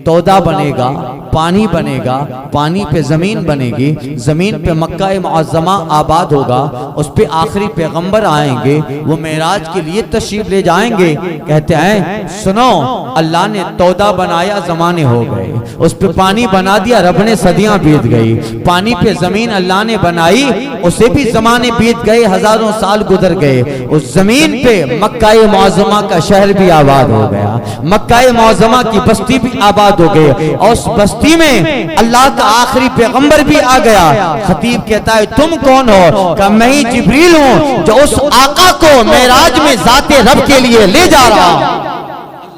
S1: तौदा बनेगा, पानी बनेगा, पानी पे जमीन बनेगी, जमीन पे मक्का मुअज़्ज़मा आबाद होगा, उस पे आखिरी पैगंबर आएंगे, वो मेराज के लिए तशरीफ ले जाएंगे। कहते हैं सुनो, अल्लाह ने तौदा बनाया, जमाने हो गए, उस पे पानी बना दिया, रब ने सदियां बीत गई। पानी पे जमीन अल्लाह ने बनाई, उसे भी जमाने बीत गए, हजारों साल गुजर गए। उस जमीन पे मक्का मुअज़्ज़मा का शहर भी आबाद हो गया, मक्का मुअज़्ज़मा की बस्ती भी आबाद हो गई और उस बस्ती में अल्लाह का आखिरी पैगंबर भी आ गया। खतीब कहता है तुम कौन हो? कि मैं ही जिब्रील हूँ जो उस आका को मेराज में जाते रब के लिए ले जा रहा हूँ।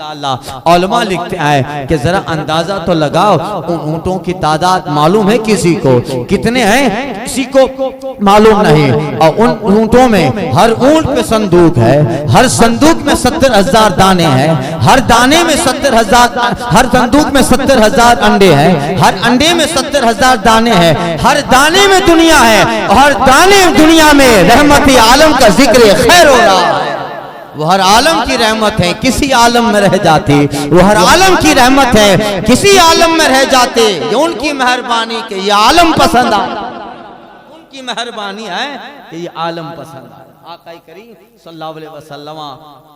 S1: अल्लाह। उलमा लिखते हैं कि जरा अंदाजा तो लगाओ, उन ऊंटों की तादाद मालूम है किसी को? कितने हैं किसी को मालूम नहीं। और उन ऊंटों में हर ऊंट पे संदूक है, हर संदूक में 70,000 दाने हैं, हर दाने में 70,000, हर संदूक में 70,000 अंडे हैं, हर अंडे में 70,000 दाने हैं, हर दाने में दुनिया है, हर दाने दुनिया में रहमत आलम का जिक्र खैर हो रहा है। वो हर आलम की रहमत है, किसी आलम में रह जाते, वो हर आलम की रहमत है, किसी आलम में रह जाते, ये उनकी मेहरबानी के ये आलम पसंद आ की मेहरबानी है कि ये आलम पसंद है। आका करीम सल्लल्लाहु अलैहि वसल्लम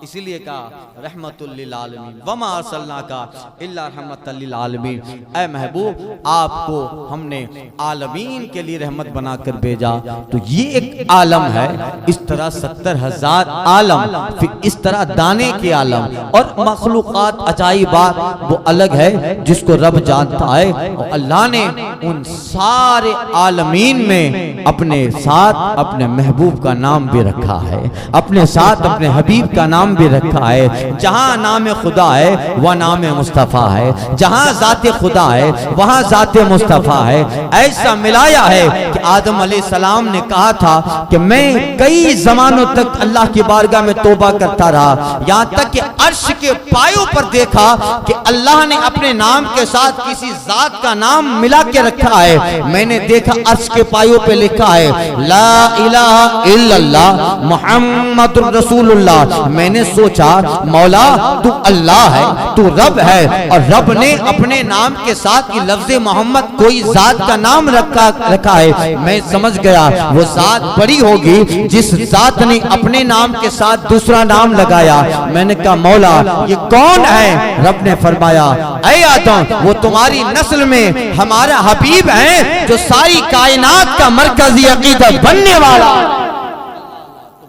S1: इसीलिए कहा रहमतुल लिल आलमीन वमा अरसलनाका इल्ला रहमतल लिल आलमीन। ऐ महबूब, आपको हमने आलमीन के लिए रहमत बनाकर भेजा। तो ये एक आलम है, इस तरह 70,000 आलम, फिर इस तरह दाने के आलम और मखलूकात अजाइबात वो अलग है जिसको रब जानता है। और अल्लाह ने उन सारे आलमीन में अपने साथ अपने महबूब का नाम भी रखा है, अपने साथ अपने हबीब का नाम भी रखा है। जहां नाम खुदा है वह नाम मुस्तफ़ा है, जहां जाते खुदा है वहां जाते मुस्तफ़ा है। ऐसा मिलाया है कि आदम अलैहिस्सलाम ने कहा था कि मैं कई जमानों तक अल्लाह की बारगाह में तौबा करता रहा, यहाँ तक कि अर्श के पायों पर देखा कि अल्लाह ने अपने नाम के साथ किसी जात का नाम मिला के रखा है। मैंने देखा अर्श के पायों पे लिखा है ला इलाहा इल्लल्लाह मुहम्मदुर रसूलुल्लाह। मैंने सोचा मौला तू अल्लाह है, तू रब है, और रब ने अपने नाम के साथ ये लफ्ज मोहम्मद कोई जात का नाम रखा है। मैं समझ गया वो जात बड़ी होगी जिस जात ने अपने नाम के साथ दूसरा नाम लगाया। मैंने कहा मौला ये कौन है? रब ने फरमाया ऐ आदम, वो तुम्हारी नस्ल में हमारा हबीब है जो सारी कायनात का मरकजी अकीदा बनने वाला।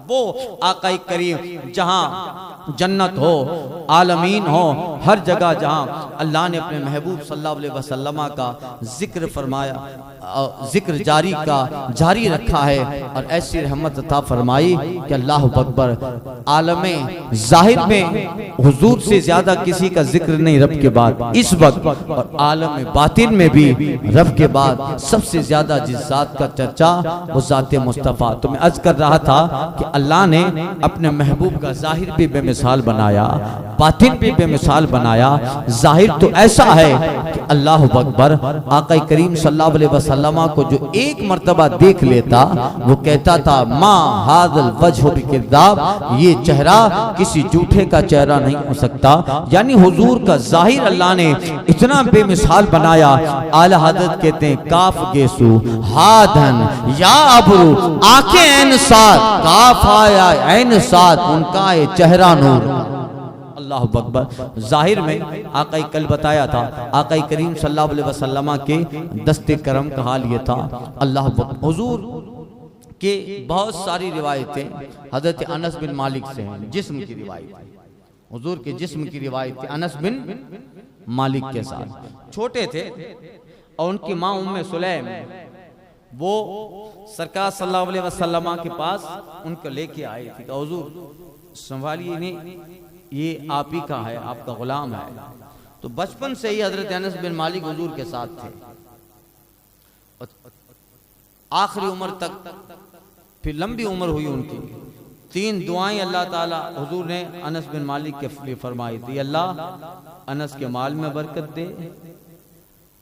S1: वो आका करीम जहां जन्नत हो, आलमीन हो, हर जगह जहां अल्लाह ने अपने महबूब सल्लल्लाहु अलैहि वसल्लम का जिक्र फरमाया, जिक्र जारी रखा है और ऐसी रहमत अता फरमाई कि अल्लाह अकबर। आलमे जाहिर में हुजूर से ज्यादा किसी का जिक्र नहीं रब के बाद इस वक्त, और आलम बातिन में भी रब के बाद सबसे ज्यादा जिस जात का चर्चा वो जाते मुस्तफ़ा। तो मैं अर्ज कर रहा था कि अल्लाह ने अपने महबूब का जाहिर भी बेमिसाल बनाया, बातिन भी बेमिसाल बनाया। जाहिर तो ऐसा है कि अल्लाह अकबर, आका करीम सल्लल्लाहु अलैहि वसल्लम को जो एक मर्तबा देख लेता वो कहता था माँ हाज़ल वजह बिकिज़्ज़ाब, ये चेहरा किसी झूठे का चेहरा नहीं हो सकता। यानी हुजूर का जाहिर अल्लाह ने इतना बेमिसाल बनाया। आला हज़रत कहते हैं काफ गेसू हादन या अबरू, आंखें ऐन साथ, काफ आया ऐन साथ, उनका ये चेहरा नूर। अल्लाह अकबर। जाहिर में आका कल बताया था, आका करीम सल्लल्लाहु अलैहि वसल्लम के दस्ते करम का हाल ये था। अल्लाह हुजूर के बहुत सारी रिवायतें हजरत अनस बिन मालिक से हैं, जिस्म की रिवायत, हुजूर के जिस्म की रिवायत अनस बिन मालिक के साथ। छोटे थे और उनकी माँ उम्मे सुलैम वो सरकार सल्लल्लाहु अलैहि वसल्लम के पास उनको लेके आई थी। हुजूर संभालिए नहीं, ये आप ही का है, आपका गुलाम है। तो बचपन से ही हजरत अनस बिन मालिक हुजूर के साथ थे, आखिरी उम्र तक, फिर लंबी उम्र हुई उनकी। 3 दुआएं अल्लाह ताला हुजूर ने अनस बिन मालिक के लिए फरमाई थी। अल्लाह अनस के माल में बरकत दे,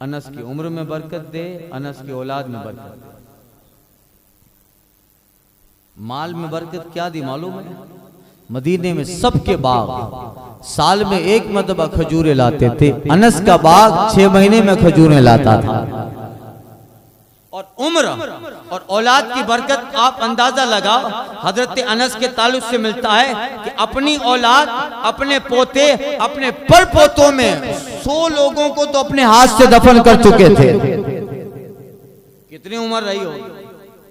S1: अनस की उम्र में बरकत दे, अनस की औलाद में बरकत दे। माल में बरकत क्या दी मालूम है? मदीने में सबके बाग साल में एक मरतबा खजूरें लाते थे। अनस का बाग 6 महीने में खजूरें लाता था। और उम्र और औलाद की बरकत आप अंदाजा लगाओ, हजरत अनस के ताल्लुक से मिलता है कि अपनी औलाद, अपने पोते, अपने पर पोतों में 100 लोगों को तो अपने हाथ से दफन कर चुके थे। कितनी उम्र रही होगी?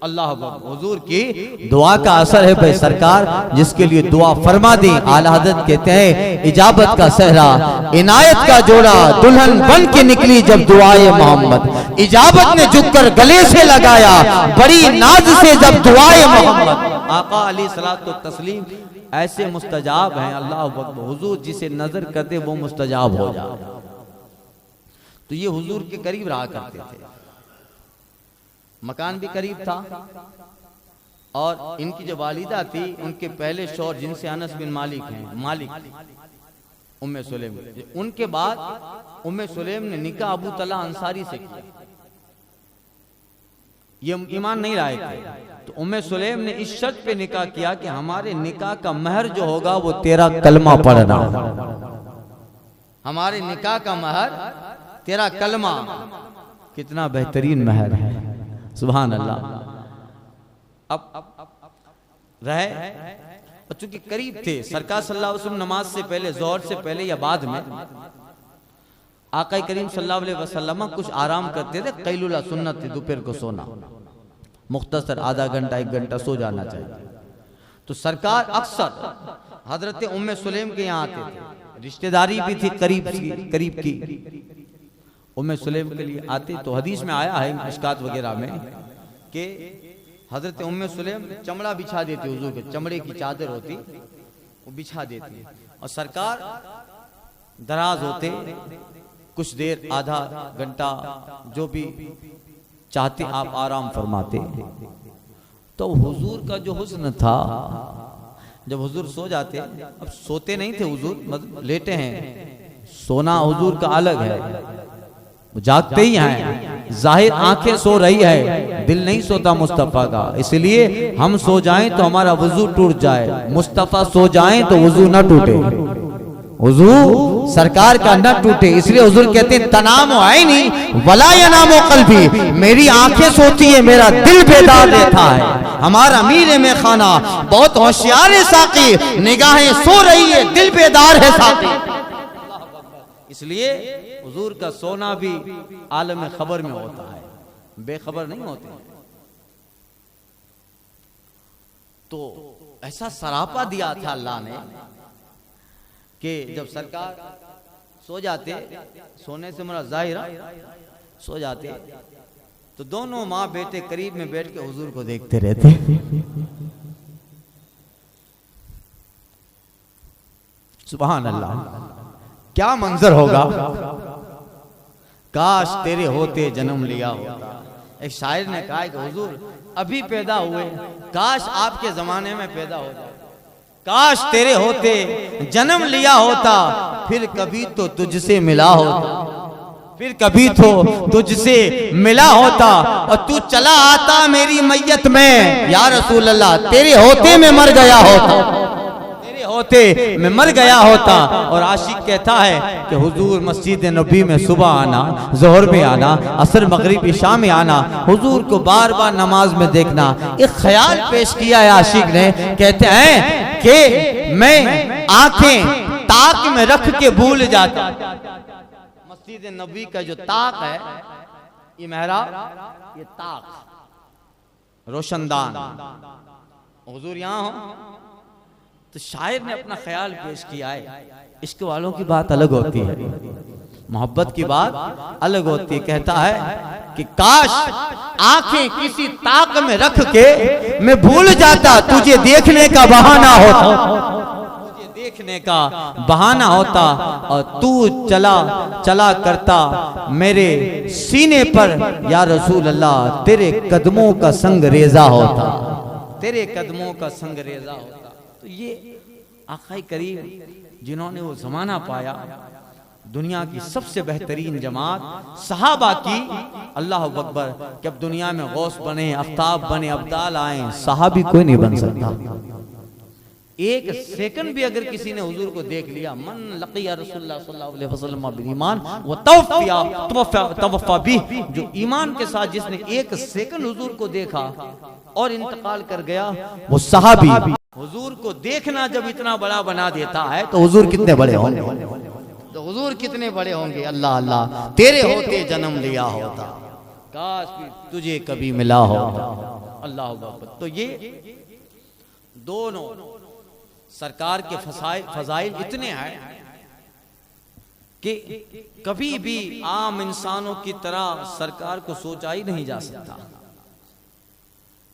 S1: अल्लाह हुजूर की दुआ का असर है भाई सरकार, जिसके लिए दुआ फरमा दी। आला हज़रत कहते हैं इजाबत का सहरा, इनायत का जोड़ा, दुल्हन बन के निकली जब दुआए मोहम्मद। इजाबत ने झुककर गले से लगाया, बड़ी नाज से जब दुआए मोहम्मद। आका अलैहिस्सलातु तस्लीम ऐसे मुस्तजाब हैं। अल्लाह हुजूर जिसे नजर करते वो मुस्तजाब हो जाए। तो ये हुजूर के करीब रहा करते थे, मकान भी करीब था। और इनकी जो वालिदा थी, उनके पहले शौहर जिनसे अनस बिन मालिक हैं, मालिक उम्मे सुलेम, उनके बाद उम्मे सुलेम ने निकाह अबू तला अंसारी से किया। ये ईमान नहीं लाए थे, तो उम्मे सुलेम ने इस शर्त पे निकाह किया कि हमारे निकाह का महर जो होगा वो तेरा कलमा पढ़ना, हमारे निकाह का महर तेरा कलमा। कितना बेहतरीन महर है, सुभान अल्लाह। अब रहे, और चूंकि करीब थे सरकार सल्लल्लाहु अलैहि वसल्लम, नमाज से पहले, जोहर से पहले या बाद में आका करीम सल्लल्लाहु अलैहि वसल्लम कुछ आराम करते थे। कैलुला सुन्नत थी, दोपहर को सोना, मुख्तसर आधा घंटा 1 घंटा सो जाना चाहिए। तो सरकार अक्सर हजरत उम्मे सुलेम के यहाँ आते थे, रिश्तेदारी भी थी करीब की। उम्मे सुलेम के लिए आते तो हदीस में आया है मिशकात वगैरह में कि हजरत उम्मे सुलेम चमड़ा बिछा देती, हुजूर के चमड़े की चादर होती वो बिछा देती, और सरकार दराज होते, कुछ देर आधा घंटा जो भी चाहते आप आराम फरमाते। तो हुजूर का जो हुस्न था, जब हुजूर सो जाते, अब सोते नहीं थे हुजूर, मतलब लेटे हैं, सोना हुजूर का अलग है, जागते ही हैं, जाहिर आंखें सो रही है, दिल नहीं सोता मुस्तफा का। इसलिए हम सो जाएं तो हमारा वजू टूट जाए, मुस्तफा सो जाएं तो वजू ना टूटे, वजू सरकार का न टूटे। इसलिए हुजूर कहते हैं तनाम आईनी वला यनामो कल्बी, मेरी आंखें सोती है, मेरा दिल बेदार रहता है। हमारा अमीर में खाना बहुत होशियार है साकी, निगाहें सो रही है, दिल बेदार है साकी। इसलिए हुजूर का सोना भी आलम खबर में होता है, बेखबर नहीं होते। तो ऐसा सरापा दिया था अल्लाह ने कि जब सरकार सो जाते, सोने से मेरा जाहिर सो जाते, तो दोनों माँ बेटे करीब में बैठ के हुजूर को देखते रहते। सुभान अल्लाह, क्या मंजर होगा, काश तेरे होते जन्म लिया होता। एक शायर ने कहा कि हुजूर अभी पैदा हुए, काश आपके जमाने में पैदा हो जाए, काश तेरे होते जन्म लिया होता, फिर कभी तो तुझसे मिला होता, फिर कभी तो तुझसे मिला होता, और तू चला आता मेरी मैयत में, या रसूल अल्लाह तेरे होते में मर गया होता, तेरे होते में मर गया होता। और आशिक कहता है कि हुजूर मस्जिद नबी में सुबह आना, जोहर में आना, असर मगरिब इशा में आना, हुजूर को बार बार नमाज में देखना, एक ख्याल पेश किया है आशिक ने। कहते हैं कि मैं आंखें ताक में रख के भूल जाता। मस्जिद नबी का जो ताक है, ये मेहराब, ये ताक रोशनदान, हुजूर यहाँ हो। तो शायर ने अपना ख्याल पेश किया है, इश्क वालों की बात अलग होती है, मोहब्बत की बात अलग होती है। कहता है कि काश आंखें किसी ताक में रख के मैं भूल जाता, तुझे देखने का बहाना होता, तुझे देखने का बहाना होता, और तू चला करता मेरे सीने पर, या रसूल अल्लाह तेरे कदमों का संग रेजा होता, तेरे कदमों का संग रेजा होता। तो ये आका करीम जिन्होंने वो जमाना पाया, दुनिया की सबसे बेहतरीन जमात सहाबा की, अल्लाह अकबर, कि अब दुनिया में गौस बने, आफ्ताब बने, अब्दाल आए, सहाबी कोई नहीं बन सकता। एक सेकंड भी अगर किसी ने हुजूर को देख लिया, मन लकिया रसूलुल्लाह सल्लल्लाहु अलैहि वसल्लम बिल ईमान व तवफ़ा बिह, जो ईमान के साथ जिसने एक सेकंड हुजूर को देखा और इंतकाल कर गया, वो सहाबी। हुजूर को देखना जब इतना बड़ा बना देता है, तो हुजूर कितने बड़े होंगे, तो हुजूर कितने बड़े होंगे। अल्लाह अल्लाह तेरे होते जन्म लिया होता, काश भी तुझे कभी मिला होता। अल्लाह अकबर। तो ये दोनों सरकार के फजाइल इतने हैं कि कभी भी आम इंसानों की तरह सरकार को सोचा ही नहीं जा सकता।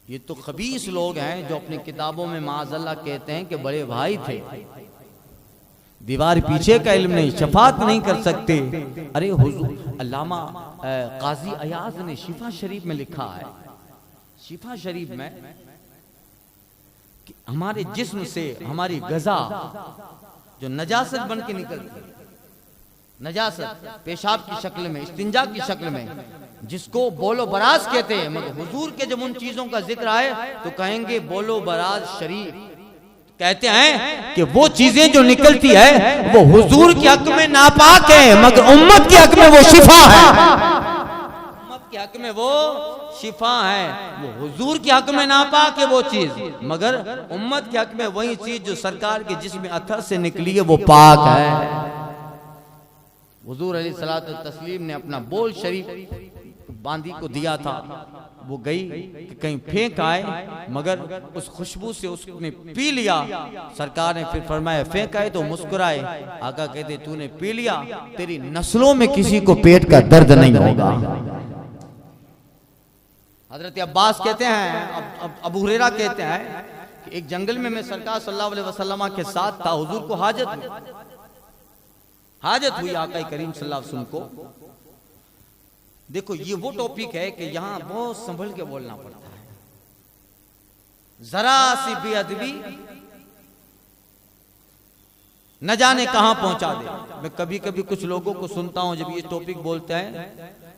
S1: ये तो खबीस लोग हैं जो अपनी किताबों में माज़अल्लाह कहते हैं कि बड़े भाई थे, दीवार पीछे का इल्म नहीं, शफात नहीं कर सकते। अरे हुजूर अल्लामा काजी अयाज ने शिफा शरीफ में लिखा है, शिफा शरीफ में कि हमारे जिस्म से हमारी गजा जो नजासत बन के निकलती, नजासत पेशाब की शक्ल में, इस्तिंजा की शक्ल में, जिसको बोलो बराज कहते हैं, मगर हुजूर के जब उन चीजों का जिक्र आए तो कहेंगे बोलो बराज शरीफ। कहते हैं कि वो चीजें जो निकलती है वो हुजूर के हक में नापाक है, मगर उम्मत के हक में वो शिफा है, उम्मत के हक में वो शिफा है, वो हुजूर के हक में नापाक है वो चीज, मगर उम्मत के हक में वही चीज जो सरकार के जिस्म अथर से निकली है वो पाक है। हुजूर अलैहिस्सलातु तस्लीम ने अपना बोल शरीफ बांदी को दिया था, वो गई कि कहीं फेंक आए, मगर उस खुशबू से उसने पी लिया। सरकार ने फिर फरमाया फेंक आए तो मुस्कुराए। आका कहते तूने पी लिया, तेरी नस्लों में किसी को पेट का दर्द नहीं होगा। हजरत अब्बास कहते हैं, अबू हुरैरा कहते हैं कि एक जंगल में मैं सरकार सल्लल्लाहु अलैहि वसल्लम के साथ था, हुजूर को हाजत हुई आका करीम सल्लल्लाहु अलैहि वसल्लम को। देखो ये वो टॉपिक है कि यहां बहुत संभल के बोलना पड़ता है, जरा सी बेअदबी न जाने कहां पहुंचा दे। मैं कभी कभी कुछ लोगों को सुनता हूं जब ये टॉपिक बोलते हैं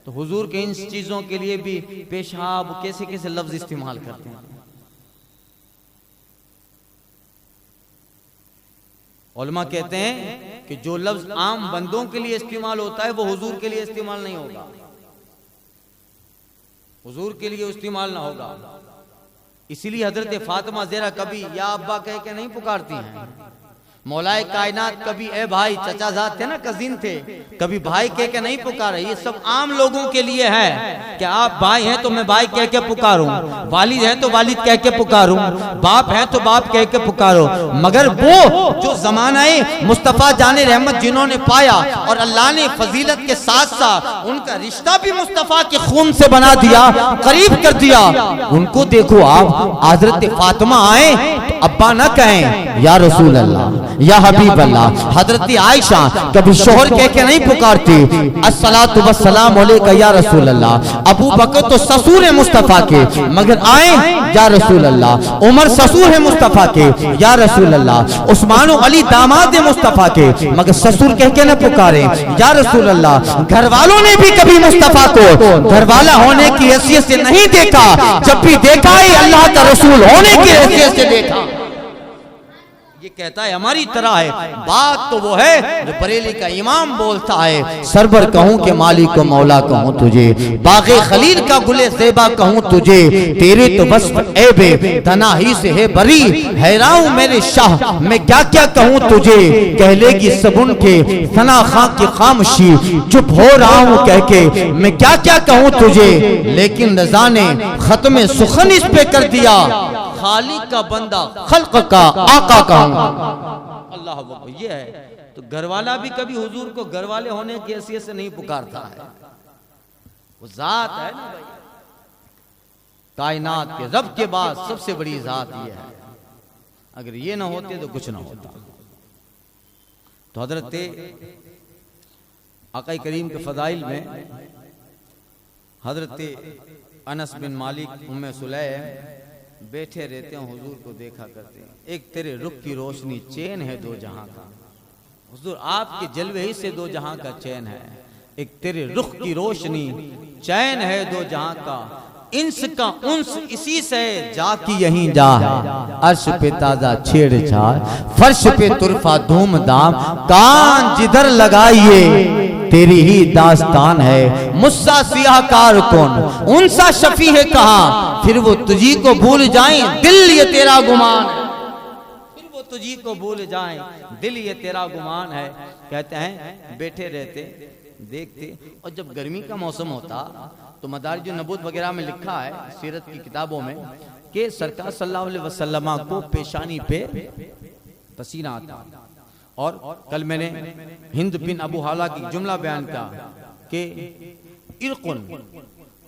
S1: तो हुजूर के इन चीजों के लिए भी पेशाब कैसे कैसे लफ्ज इस्तेमाल करते हैं। उलमा कहते हैं कि जो लफ्ज आम बंदों के लिए इस्तेमाल होता है वो हुजूर के लिए इस्तेमाल नहीं होगा, हुजूर के लिए इस्तेमाल ना होगा। इसीलिए हजरत फातिमा ज़हरा कभी या अब्बा कह के नहीं पुकारती हैं। मौलाए कायनात कभी ए भाई, चचाजाद थे ना, कजिन थे, कभी भाई कह के नहीं पुकारा। ये सब आम लोगों के लिए है कि आप भाई हैं तो मैं भाई कह के पुकारूं, वालिद हैं तो वालिद कह के पुकारूं, बाप है तो बाप कह के पुकारो। मगर वो जो ज़माना-ए मुस्तफ़ा जाने रहमत जिन्होंने पाया और अल्लाह ने फजीलत के साथ साथ उनका रिश्ता भी मुस्तफ़ा के खून से बना दिया, करीब कर दिया, उनको देखो आप। हजरत फातिमा आए तो अब्बा न कहें या रसूल अल्लाह या हबीब अल्लाह। हजरत आयशा कभी शोहर कह के नहीं पुकारती अस्सलातु वस्सलाम अलैका या रसूल अल्लाह। अबू बकर तो ससुर है मुस्तफा के, मगर आए या रसूल अल्लाह। उमर ससुर है मुस्तफा के, या रसूल अल्लाह। उस्मान अली दामाद है मुस्तफा के, मगर ससुर कह के न पुकारे या रसूल अल्लाह। घर वालों ने भी कभी मुस्तफा को घरवाला होने की हैसियत से नहीं देखा, जब भी देखा है अल्लाह का रसूल होने की हैसियत से देखा। ये कहता है हमारी तरह है। बात तो वो है जो बरेली का इमाम बोलता है, सरवर कहूं के मालिक को मौला कहूं तुझे, बागे खलील का गुले ज़ेबा कहूं तुझे, तेरे तो वस्फ ऐबे तनाही से है बरी, हैरान मेरे शाह मैं क्या क्या कहूं तुझे। कह लेगी सबुन के सना खां की खामोशी, चुप हो रहा हूं कह के मैं क्या क्या कहूं तुझे। लेकिन रज़ा ने खत्म सुखन इस पे कर दिया, खालिक का बंदा खल्क का आका कहूं। अल्लाह अकबर। ये है तो घरवाला भी कभी हुजूर को घरवाले होने की हैसियत से नहीं पुकारता है। वो जात है ना भाई, कायनात के रब के बाद सबसे बड़ी जात ये है। अगर ये ना होते तो कुछ ना होता। तो हजरत आका करीम के फदाइल में हजरत अनस बिन मालिक उम्मे सुलैम बैठे रहते हैं, हुजूर को देखा करते हैं। एक तेरे रुख की रोशनी चैन है दो जहां का, हुजूर आपके जलवे ही से दो जहां का चैन है। एक तेरे रुख की रोशनी चैन है दो जहां का, इंस का उन्स इसी से जाकी यहीं जा है। अर्श पे ताजा छेड़छाड़, फर्श पे तुरफा धूमधाम, कान जिधर लगाइए तेरी ही दास्तान है। मुस्सा सियाहकार कौन, उनसा शफी है कहाँ, फिर वो तुझी को भूल जाएं दिल ये तेरा गुमान है। फिर वो तुझी को भूल जाएं दिल ये तेरा गुमान है। कहते हैं बैठे रहते देखते, और जब गर्मी का मौसम होता तो मदारिज नबूवत वगैरह में लिखा है सीरत की किताबों में कि सरकार सल्लल्लाहु अलैहि वसल्लम को पेशानी पे पसीना आता। और कल मैंने हिंद बिन अबू हाला की जुमला बयान किया कि इरकुन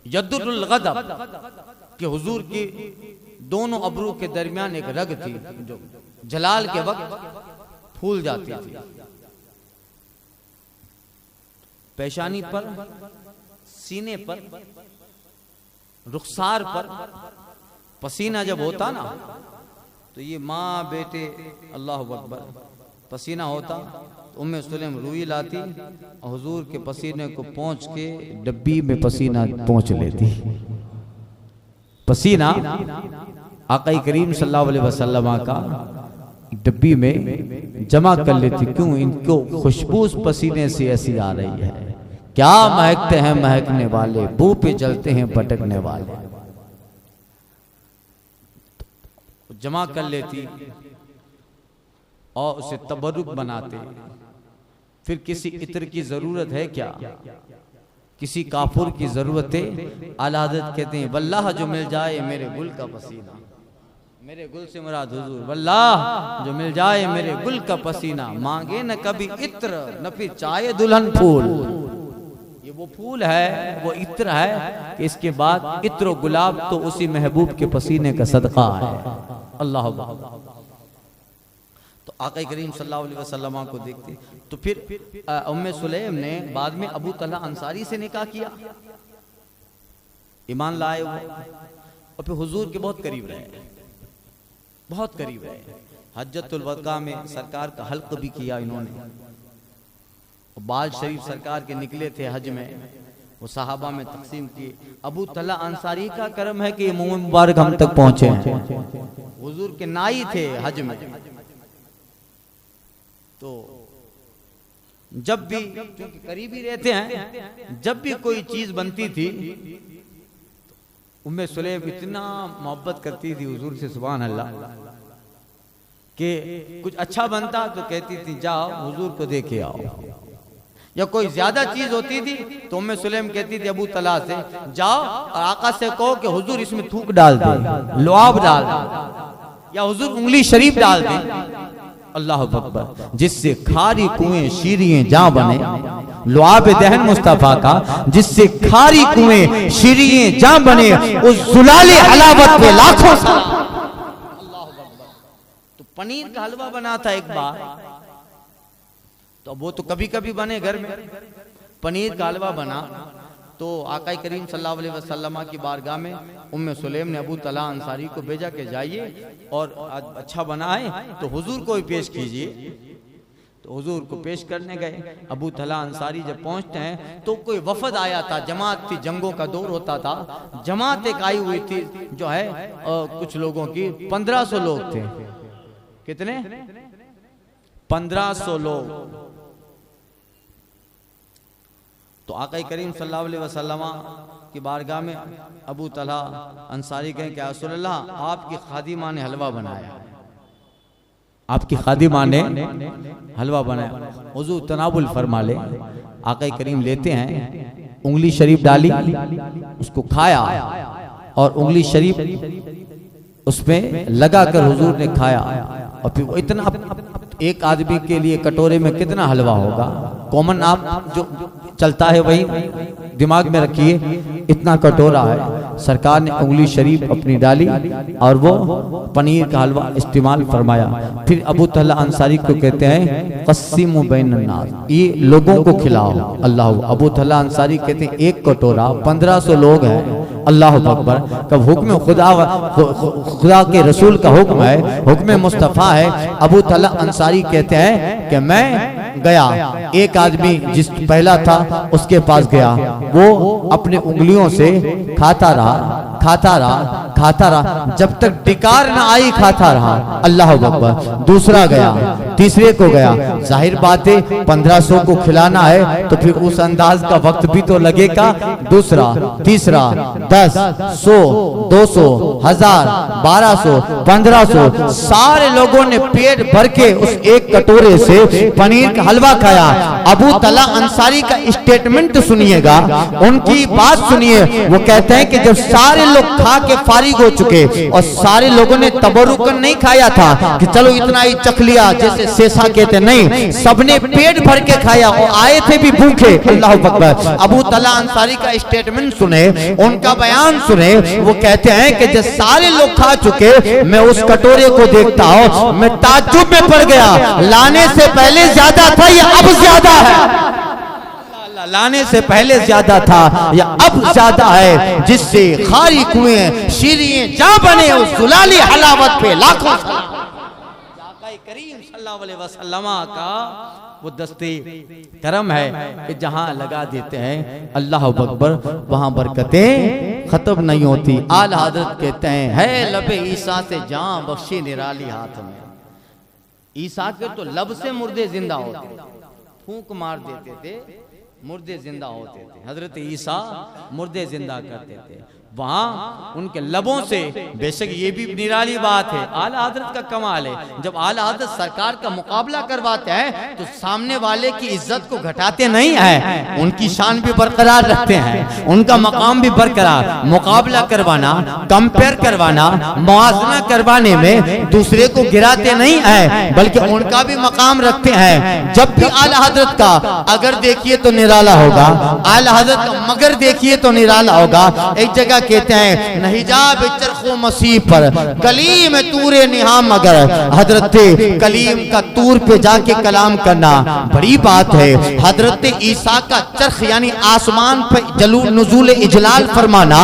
S1: यदुल गदब कि हुजूर की दोनों अबरू के दरमियान एक रग थी जो जलाल के वक्त फूल जाती थी। पेशानी पर, सीने पर, रुखसार पर पसीना जब होता ना तो ये माँ बेटे अल्लाह अकबर पसीना होता तो उम्मे सुलैम रुई लाती और हुजूर के पसीने को पहुंच के डब्बी में पसीना पहुंच लेती। पसीना आका करीम सल्लल्लाहु अलैहि वसल्लम का डब्बी में जमा कर लेती। क्यों? इनको खुशबू पसीने से ऐसी आ रही है क्या महकते हैं महकने वाले, बू पे चलते हैं भटकने वाले। जमा कर लेती और उसे तबरुक बनाते। फिर किसी इत्र की जरूरत है क्या, किसी काफुर की जरूरत है? आला हज़रत कहते हैं वल्लाह जो मिल जाए मेरे गुल का पसीना, मेरे गुल से मुराद हुजूर, वल्लाह जो मिल जाए मेरे गुल का पसीना, मांगे न कभी इत्र न फिर चाहे दुल्हन फूल। ये वो फूल है, वो इत्र है कि इसके बाद इत्र और गुलाब तो उसी महबूब के पसीने का सदका है। अल्लाह तो आका करीम सल्लल्लाहु अलैहि वसल्लम को देखते। तो फिर उम्मे सुलैम ने बाद में अबू तलहा अंसारी से निकाह किया, ईमान लाए वो, और फिर हुजूर के बहुत करीब रहे, बहुत करीब रहे। हज्जतुल वदा में सरकार का हल्क भी किया इन्होंने। बाल शरीफ सरकार के निकले थे हज में, वो सहाबा में तकसीम किए। अबू तलहा अंसारी का करम है कि मुंह मुबारक हम तक पहुंचे हैं। हुजूर के नाई थे हज में। तो जब भी, क्योंकि करीबी रहते हैं, जब भी कोई चीज बनती थी उम्मे सुलैम इतना मोहब्बत करती थी हुजूर से, सुभान अल्लाह, कि कुछ अच्छा बनता तो कहती थी जाओ हुजूर को देके आओ। या कोई ज्यादा चीज होती थी तो उम्मे सुलैम कहती थी अबू तलहा से जाओ और आका से कहो कि हुजूर इसमें थूक डाल दे, लुआब डाल दे, या हुजूर उंगली शरीफ डाल दे। अल्लाह अकबर। जिससे खारी कुएं शीरियां जा बने, लुआब दहन मुस्तफा का, जिससे खारी कुएं शीरियां जा बने, उस जुलाले हलावत पे लाखों सलाम। अल्लाह अकबर। तो पनीर का हलवा बना था एक बार, तो वो तो कभी कभी बने घर में, पनीर का हलवा बना तो आका करीम सल्लल्लाहु अलैहि वसल्लम की बारगाह में उम्मे सुलैम ने अबू तलहा अंसारी को भेजा कि जाइए और अच्छा बनाए तो हुजूर को भी पेश कीजिए। तो हुजूर को पेश करने गए। अबू तलहा अंसारी जब पहुंचते हैं तो कोई वफद आया था, जमात थी, जंगों का दौर होता था, जमात एक आई हुई थी जो है कुछ लोगों की, 1500 लोग थे। कितने? 1500 लोग। तो आका करीम सल्लल्लाहु अलैहि वसल्लम की बारगाह में अबू तलहा अंसारी कहे कि रसूलल्लाह आपकी खादिमा ने हलवा बनाया, आपकी खादिमा ने हलवा बनाया। हुजूर तनावुल फरमा ले। आका करीम लेते हैं, उंगली शरीफ डाली, उसको खाया और उंगली शरीफ उसमें लगा कर हुजूर ने खाया। और फिर वो इतना, एक आदमी के लिए कटोरे में कितना हलवा होगा, कॉमन आप जो चलता है वही दिमाग में रखिए, इतना कटोरा है। सरकार ने उंगली शरीफ अपनी डाली और वो पनीर का हलवा इस्तेमाल फरमाया। फिर अबू तलहा अंसारी को कहते हैं क़स्सिमु बैनन्नास, ये लोगों को खिलाओ। अल्लाह। अबू तलहा अंसारी कहते हैं एक कटोरा, 1500 लोग हैं। अल्लाह अकबर। कब हुक्म खुदा के रसूल का हुक्म है, हुक्म मुस्तफ़ा है। अबू तलहा अंसारी कहते हैं कि मैं गया, एक आदमी जिस पहला था उसके पास गया, वो अपने उंगलियों से खाता रहा, खाता रहा, खाता रहा, जब तक डिकार ना आई खाता रहा। अल्लाह अकबर। दूसरा गया, तीसरे को गया। जाहिर बात है 1500 को खिलाना है तो फिर उस अंदाज का वक्त भी तो लगेगा। दूसरा, तीसरा, 10, 100, 200, 1000, 1200, 1500, सारे लोगों ने पेट भर के उस एक कटोरे से पनीर का हलवा खाया। अबू तलहा अंसारी का स्टेटमेंट सुनिएगा, उनकी बात सुनिए। वो कहते हैं कि जब सारे लोग खा के फारिग हो चुके और सारे लोगों ने तबरुकन नहीं खाया था कि चलो इतना ही चख लिया जैसे शेषा कहते, नहीं, सबने पेट भर के खाया और आए थे भी भूखे। अल्लाह अकबर। अबू तलहा अंसारी का स्टेटमेंट सुने, उनका बयान सुने। वो कहते हैं कि जब सारे लोग खा चुके, मैं उस कटोरे को देखता हूं, मैं ताज्जुब में पड़ गया, लाने से पहले ज्यादा था या अब ज्यादा है? लाने से पहले ज्यादा था या अब ज्यादा है? जिससे खारी कुएं शीरियां जा बने, उस जुलाली हलावत पे लाखों करीम सल्लल्लाहु अलैहि वसल्लम का वो दस्ते करम है कि जहां लगा देते हैं अल्लाह अकबर, वहां बरकतें खत्म नहीं होती। आला हज़रत कहते हैं है लबे ईसा से जान बख्शी निराली हाथ में। ईसा के तो लब से मुर्दे जिंदा होते, फूंक मार देते थे, मुर्दे जिंदा होते थे। हजरत ईसा मुर्दे जिंदा करते थे। वहां उनके लबों से, बेशक ये भी निराली बात है, आला हजरत का कमाल है, जब आला हजरत सरकार का मुकाबला करवाते हैं तो सामने वाले की इज्जत को घटाते नहीं है, उनकी शान भी बरकरार रखते हैं, उनका मकाम भी बरकरार। मुकाबला करवाना, कंपेयर करवाना, मुआवजा करवाने में दूसरे को गिराते नहीं है, बल्कि उनका भी मकाम रखते हैं। जब भी आला हजरत का अगर देखिए तो निराला होगा, आला हजरत का मगर देखिए तो निराला होगा। एक जगह कहते हैं नहीं जा चरखो मसीह पर कलीम तूरे निहा, मगर हजरत कलीम का तूर पे जाके कलाम करना बड़ी बात है। हजरत ईसा का चरख यानी आसमान पे नुज़ूल इजलाल फरमाना,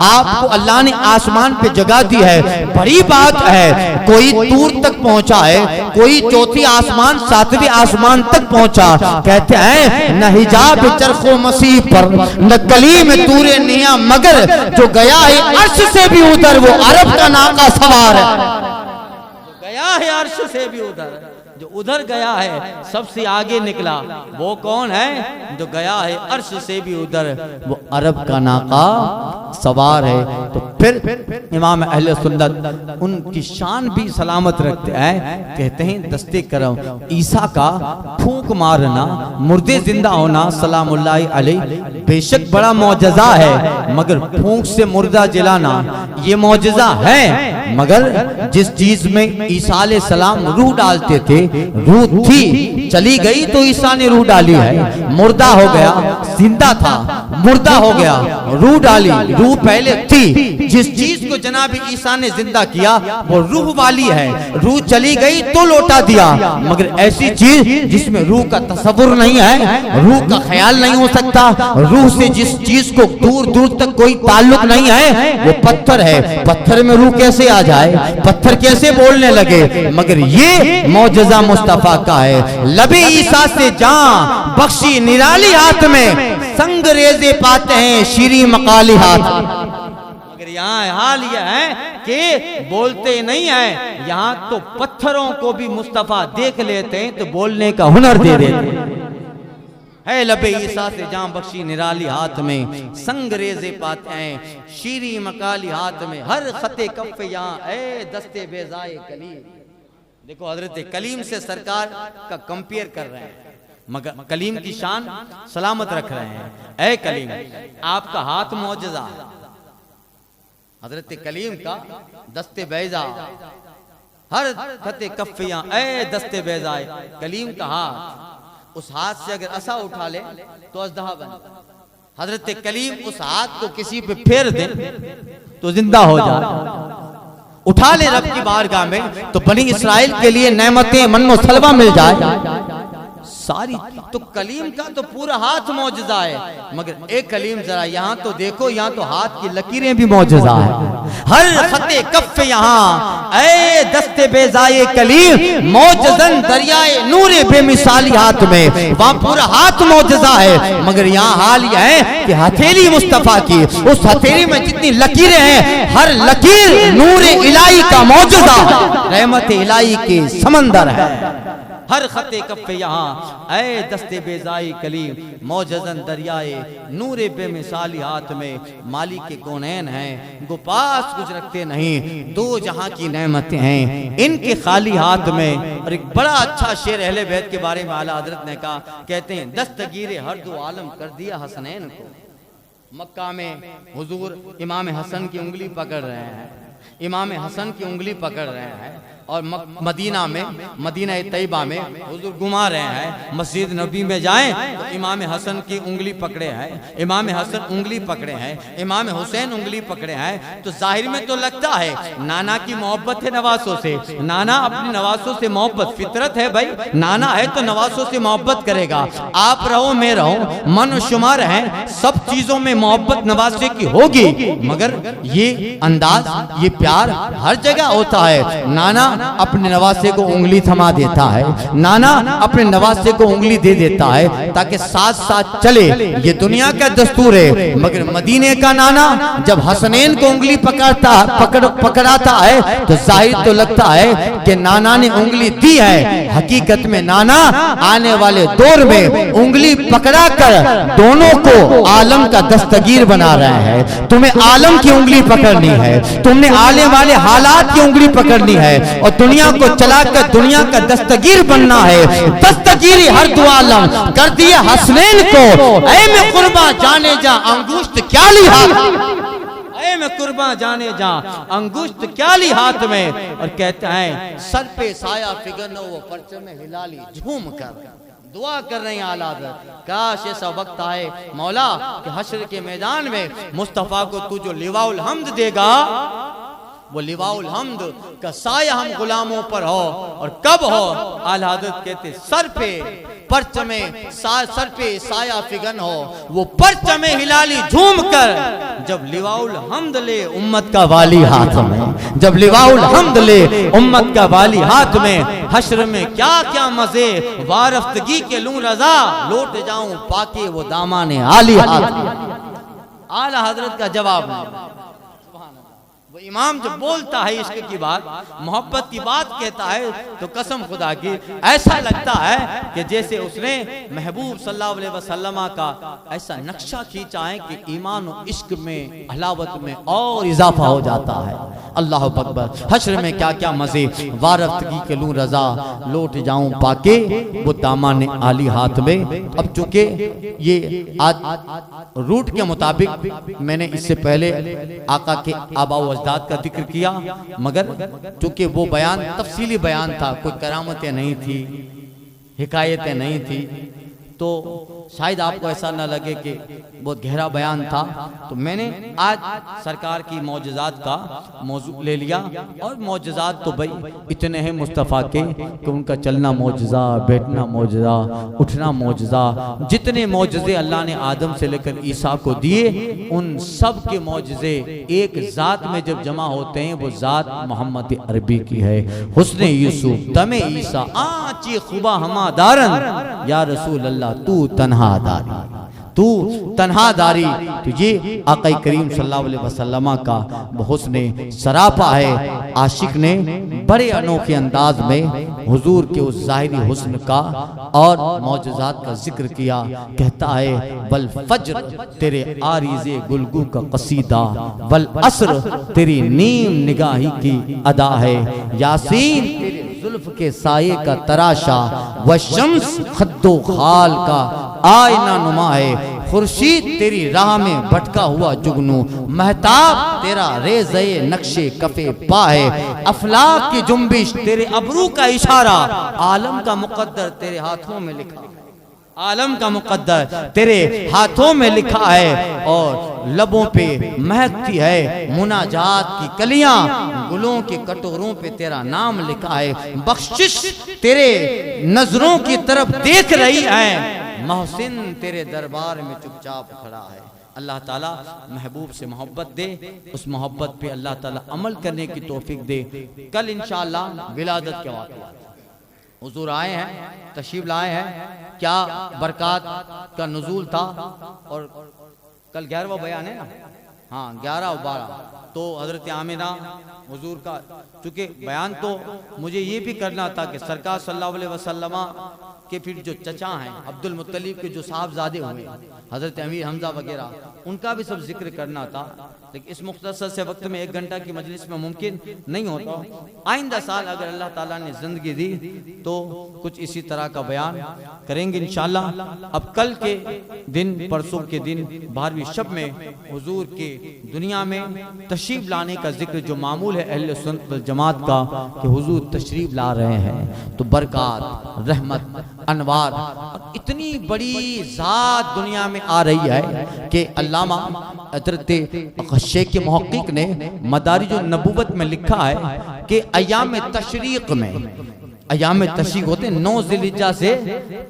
S1: आपको अल्लाह ने आसमान पे जगह दी है, बड़ी बात है। कोई तूर तक पहुंचा है, कोई चौथी आसमान सातवीं आसमान तक पहुंचा। कहते हैं न हिजाब चरखो मसीह पर न कलीम तूरे निहा, मगर जो गया है अर्श से भी उधर वो अरब का नाका सवार है। जो गया है अर्श से भी उधर, जो उधर गया है सबसे आगे निकला, वो कौन है? जो गया है अर्श से भी उधर, वो अरब का नाका सवार है। तो फिर इमाम अहले सुन्नत उनकी शान भी सलामत रखते हैं। कहते हैं दस्ते करम ईसा का फूंक मारना, मुर्दे जिंदा होना सलामुल्लाहि अलैहि बेशक बड़ा मौजज़ा है, मगर फूंक से मुर्दा जलाना ये मौजज़ा है। मगर जिस चीज में ईसा अलैहि सलाम रूह डालते थे, रूह थी, चली गई तो ईसा ने रूह डाली है। मुर्दा हो गया, जिंदा था, मुर्दा हो गया, रूह डाली, रूह पहले थी। जिस चीज को जनाब ईसा ने जिंदा किया वो रूह वाली है, रूह चली गई तो लौटा दिया। मगर ऐसी चीज जिसमें रूह का तसव्वुर नहीं है, रूह का ख्याल नहीं हो सकता, रूह से जिस चीज को दूर दूर तक कोई ताल्लुक नहीं है, वो पत्थर है। पत्थर में रूह कैसे आ जाए, पत्थर कैसे बोलने लगे? मगर ये मौजज़ा मुस्तफा का है। लबे ईसा से जान बख्शी निराली हाथ में, संगरेजे पाते हैं शीरी मकाली हाथ। मगर यहाँ हाल यह है कि बोलते नहीं है, यहाँ तो पत्थरों को भी मुस्तफा देख लेते हैं तो बोलने का हुनर दे देते है। लबे ईसा से जान बख्शी निराली हाथ में, संगरेजे पाते हैं शीरी मकाली हाथ में, हर खते कफ यहाँ ए दस्ते बेजाए कलीम। देखो हजरत कलीम से सरकार का कंपेयर कर रहे हैं, मगर कलीम की शान सलामत रख रहे हैं। ए कलीम आपका हाथ मौजज़ा, हजरत कलीम का दस्ते बैजा, हर खते कफ्फियां ए दस्ते बैजाए कलीम का हाथ, उस हाथ से अगर असा उठा ले तो अजदहा बन। हजरत कलीम उस हाथ को किसी पे फेर दे तो जिंदा हो जाए। उठा ले रब की बारगाह में तो बनी इस्राइल के लिए नेमतें मन सलवा मिल जाए सारी। तो कलीम का तो पूरा हाथ मौजज़ा है, मगर एक कलीम जरा यहाँ तो देखो, यहाँ तो हाथ की लकीरें भी मौजज़ा है। हर खते कफ यहाँ ए दस्ते बेजाए कलीम, मौजज़न दरियाए नूरे बेमिसाली हाथ में, वहाँ पूरा हाथ मौजज़ा है। मगर यहाँ हाल यह है कि हथेली मुस्तफा की, उस हथेली में जितनी लकीरें हैं, हर लकीर नूरे इलाही का मौजज़ा, रहमत इलाही के समंदर है। हर खते कफ यहाँ ऐ दस्ते बेजाई कलीम, मौजज़न दरियाए नूरे बेमिसाली हाथ में, मालिक के कौनैन हैं गुपास कुछ रखते नहीं, दो जहां की नेमतें हैं इनके खाली हाथ में। और एक बड़ा अच्छा शेर अहले बैत के बारे में आला हजरत ने कहा, कहते हैं दस्तगीरे हर दो आलम कर दिया हसनैन को। मक्का में हुजूर इमाम हसन की उंगली पकड़ रहे हैं, इमाम हसन की उंगली पकड़ रहे हैं, और मदीना में, मदीना तैयबा में हुजूर घुमा रहे हैं। मस्जिद नबी में जाएं तो इमाम हसन की उंगली पकड़े हैं, इमाम हसन उंगली पकड़े हैं, इमाम हुसैन उंगली पकड़े हैं। तो जाहिर में तो लगता है नाना की मोहब्बत है नवासों से, नाना अपने नवासों से मोहब्बत, फितरत है भाई, नाना है तो नवासों से मोहब्बत करेगा। आप रहो मैं रहूं, मन शुमार है, सब चीजों में मोहब्बत नवासे की होगी, मगर ये अंदाज, ये प्यार हर जगह होता है। नाना
S2: अपने नवासे को उंगली थमा देता है, नाना अपने नवासे को उंगली दे देता है ताकि साथ साथ चले। ये दुनिया का दस्तूर है, मगर मदीने का नाना जब हसनैन को उंगली पकड़ाता है तो जाहिर तो लगता है कि नाना ने उंगली दी है, हकीकत में नाना आने वाले दौर में उंगली पकड़ा कर दोनों को आलम का दस्तगीर बना रहे हैं। तुम्हें आलम की उंगली पकड़नी है, तुमने आने वाले हालात की उंगली पकड़नी है और दुनिया को चलाकर दुनिया का दस्तगीर बनना है। दस्तगीरी हर दो आलम कर दिए हसनैन को, ऐ में कुर्बा जाने जा अंगुष्ठ क्या ली हाथ, ऐ में कुर्बा जाने जा अंगुष्ठ क्या ली हाथ में। और कहते हैं सर पे साया फिगर न वो परचम में हिला ली झूम कर। दुआ कर रहे हैं आला हज़रत, काश ऐसा वक्त आए मौला कि हश्र के मैदान में मुस्तफ़ा को तू जो लिवाउल हम्द देगा, वो लिवाउल हम्द का साया हम गुलामों पर हो। और कब हो? आला हज़रत कहते सर पे परचमे सर पे साया फिगन हो, वो परचमे हिलाली झूम कर। जब लिवाउल हम्द ले उम्मत का वाली हाथ में, जब लिवाउल हम्द ले उम्मत का वाली हाथ में, हश्र में क्या क्या मजे वारफ्तगी के लूं रजा, लौट जाऊं पाके वो दामाने आली हाथ। आला हज़रत का जवाब नहीं। वो इमाम जब बोलता है इश्क की बात, मोहब्बत की बात कहता है तो कसम खुदा की ऐसा लगता है कि जैसे उसने महबूब सल्लल्लाहु अलैहि वसल्लम का ऐसा नक्शा खींचा है कि ईमान और इश्क में हलावत में और इजाफा हो जाता है। अल्लाह अकबर। हश्र में क्या क्या मजे वारफ्तगी के लूं रजा, लौट जाऊं पाके वो दामाने आली हाथ में। अब चूंकि ये आज रूट के मुताबिक मैंने इससे पहले आका के आबा अजदाद का जिक्र किया, मगर चूंकि वो बयान तफसीली बयान था, कोई करामतें नहीं थी, हिकायतें नहीं थी, तो शायद आपको ऐसा ना लगे कि बहुत गहरा बयान था। तो मैंने आज सरकार की मौजज़ात का मौजू ले लिया। और मौजज़ात तो भाई इतने हैं मुस्तफ़ा के कि उनका चलना मौजज़ा, बैठना मौजज़ा, उठना मौजज़ा। जितने मौजज़े अल्लाह ने आदम से लेकर ईसा को दिए, उन सब के मौजज़े एक ज़ात में जब जमा होते हैं, वो ज़ात मोहम्मद अरबी की है। हुस्ने यूसुफ दमे ईसा आची खुबा हमादारन, या रसूल अल्लाह तू तन्हा दारी, तू तन्हा दारी। तो ये आका करीम सल्लल्लाहु अलैहि वसल्लम का हुस्ने सरापा है। आशिक ने बड़े अनोखे अंदाज में हुजूर के उस ज़ाहिरी हुस्न का और मौजज़ात का जिक्र किया। कहता है बल फज्र तेरे आरिज़े गुलगू का कसीदा, बल असर तेरी नीम निगाही की अदा है, यासीन जुल्फ के साये का तराशा, व शम्स खद्दो खाल का आईना नुमा है, खुर्शीद तेरी राह में भटका हुआ जुगनू, महताब तेरा रेज़े नक्शे कफे पा है, अफलाक की जुम्बिश तेरे अबरू का इशारा, आलम का मुकद्दर तेरे हाथों में लिखा, आलम का मुकद्दर तेरे हाथों में लिखा है। और लबों पे महकती है मुनाजात की कलियां, गुलों के कटोरों पे तेरा नाम लिखा है, बख्शिश तेरे नजरों की तरफ देख रही है, मोहसिन तेरे दरबार में चुपचाप खड़ा है। अल्लाह ताला महबूब से मोहब्बत दे, उस मोहब्बत पे अल्लाह ताला अमल करने की तौफीक दे। कल इंशाअल्लाह विलादत के वाक़या हुजूर आए हैं, तशरीफ लाए हैं, क्या बरक़ात का नुज़ूल था। और कल 11वां बयान है ना, हाँ 11 और 12, तो हज़रत आमिना हुजूर का, चूँकि बयान तो मुझे ये भी करना था कि सरकार सल्लल्लाहु अलैहि वसल्लम के फिर जो चचा हैं अब्दुल मुत्तलिब के जो साहबजादे हुए हज़रत अमीर हमजा वगैरह, उनका भी सब जिक्र करना था। लेकिन इस मुख्तसर से वक्त में 1 घंटा की मजलिस में मुमकिन नहीं होता। आइंदा साल अगर अल्लाह ताला ने ज़िंदगी दी तो कुछ इसी तरह का बयान करेंगे इंशाअल्लाह। अब कल के दिन, परसों के दिन 12वीं शब में हुजूर के दुनिया में तशरीफ लाने का जिक्र जो मामूल है अहले सुन्नत वल जमात का, कि हुजूर तशरीफ ला रहे हैं, तो बरक़ात, रहमत, अनवार और इतनी बड़ी ज़ात दुनिया में आ रही है कि अल्लामा हज़रत शेख के मुहक्किक ने मदारिज नबूवत में लिखा है कि अयाम तशरीक़ में अयाम तशरीक होते हैं 9 ज़िलहिज्जा से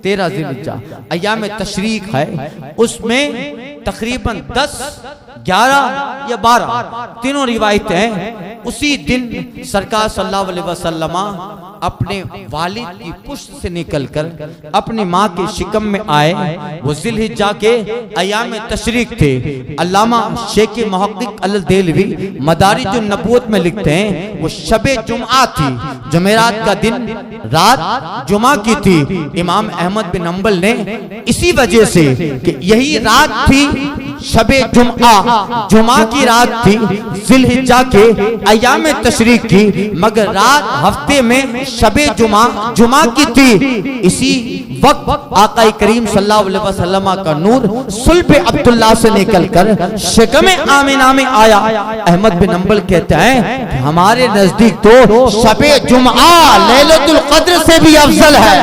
S2: 13 ज़िलहिज्जा। अयाम तशरीक है, उसमें तकरीबन 10, 11 या 12 तीनों रिवायतें हैं। उसी दिन सरकार सल्लल्लाहु अलैहि वसल्लम अपने वालिद की पुश्त से निकलकर अपनी माँ के शिकम में आए। वो ज़िलहिज्जा के अयाम तशरीक थे। अल्लामा शेख मुहक्किक अल देलवी मदारिजुन नबूवत में लिखते हैं वो शबे जुम्आ थी, जुमेरात का दिन, रात जुमा की थी। इमाम अहमद बिन हंबल ने इसी वजह से कि यही रात थी शबे जुम्आ, जुमा की रात थी ज़िलहिज्जा के अयाम तशरीक की, मगर रात हफ्ते में शबे जुमा, जुमा की थी। इसी वक्त आका करीम सल्लल्लाहु अलैहि वसल्लम का नूर सुल्ब अब्दुल्ला से निकलकर शिकम आमिना में आया। अहमद बिन हंबल कहते हैं कि हमारे नजदीक तो शबे जुमा लैलतुल क़द्र से भी अफजल है,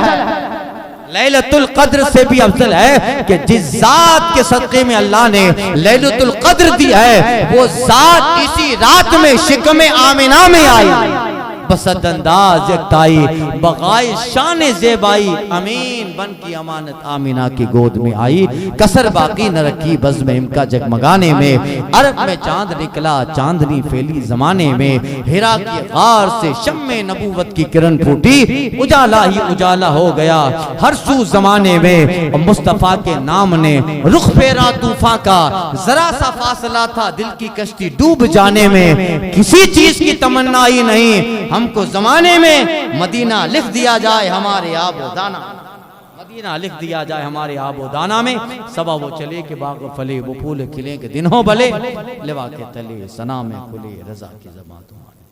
S2: लैलतुल क़द्र से भी अफजल है कि जिस जात के सदक़े में अल्लाह ने लैलतुल क़द्र दी है वो जात इसी रात में शिकम आमिना में आई। बसद अंदाज यकताई बगाए शान ज़ेबाई, अमीन बन की अमानत आमिना की गोद में आई। कसर बाकी न रखी बज़ में इनका जगमगाने में, अरब में चांद निकला चांदनी फैली जमाने में। हिरा की गार से शम्मे नबूवत की किरण फूटी, उजाला ही उजाला हो गया हर सू जमाने में। और मुस्तफ़ा के नाम ने रुख फेरा तूफान का, जरा सा फासला था दिल की कश्ती डूब जाने में। किसी चीज की तमन्ना ही नहीं हमको जमाने में, मदीना लिख दिया जाए हमारे आबो दाना, मदीना लिख दिया जाए हमारे आबो दाना में। सबा वो चले के बाग फले, वो फूल खिले के दिन हो भले, लिवा के तले सना में खुले रजा की ज़बां तुम्हारी।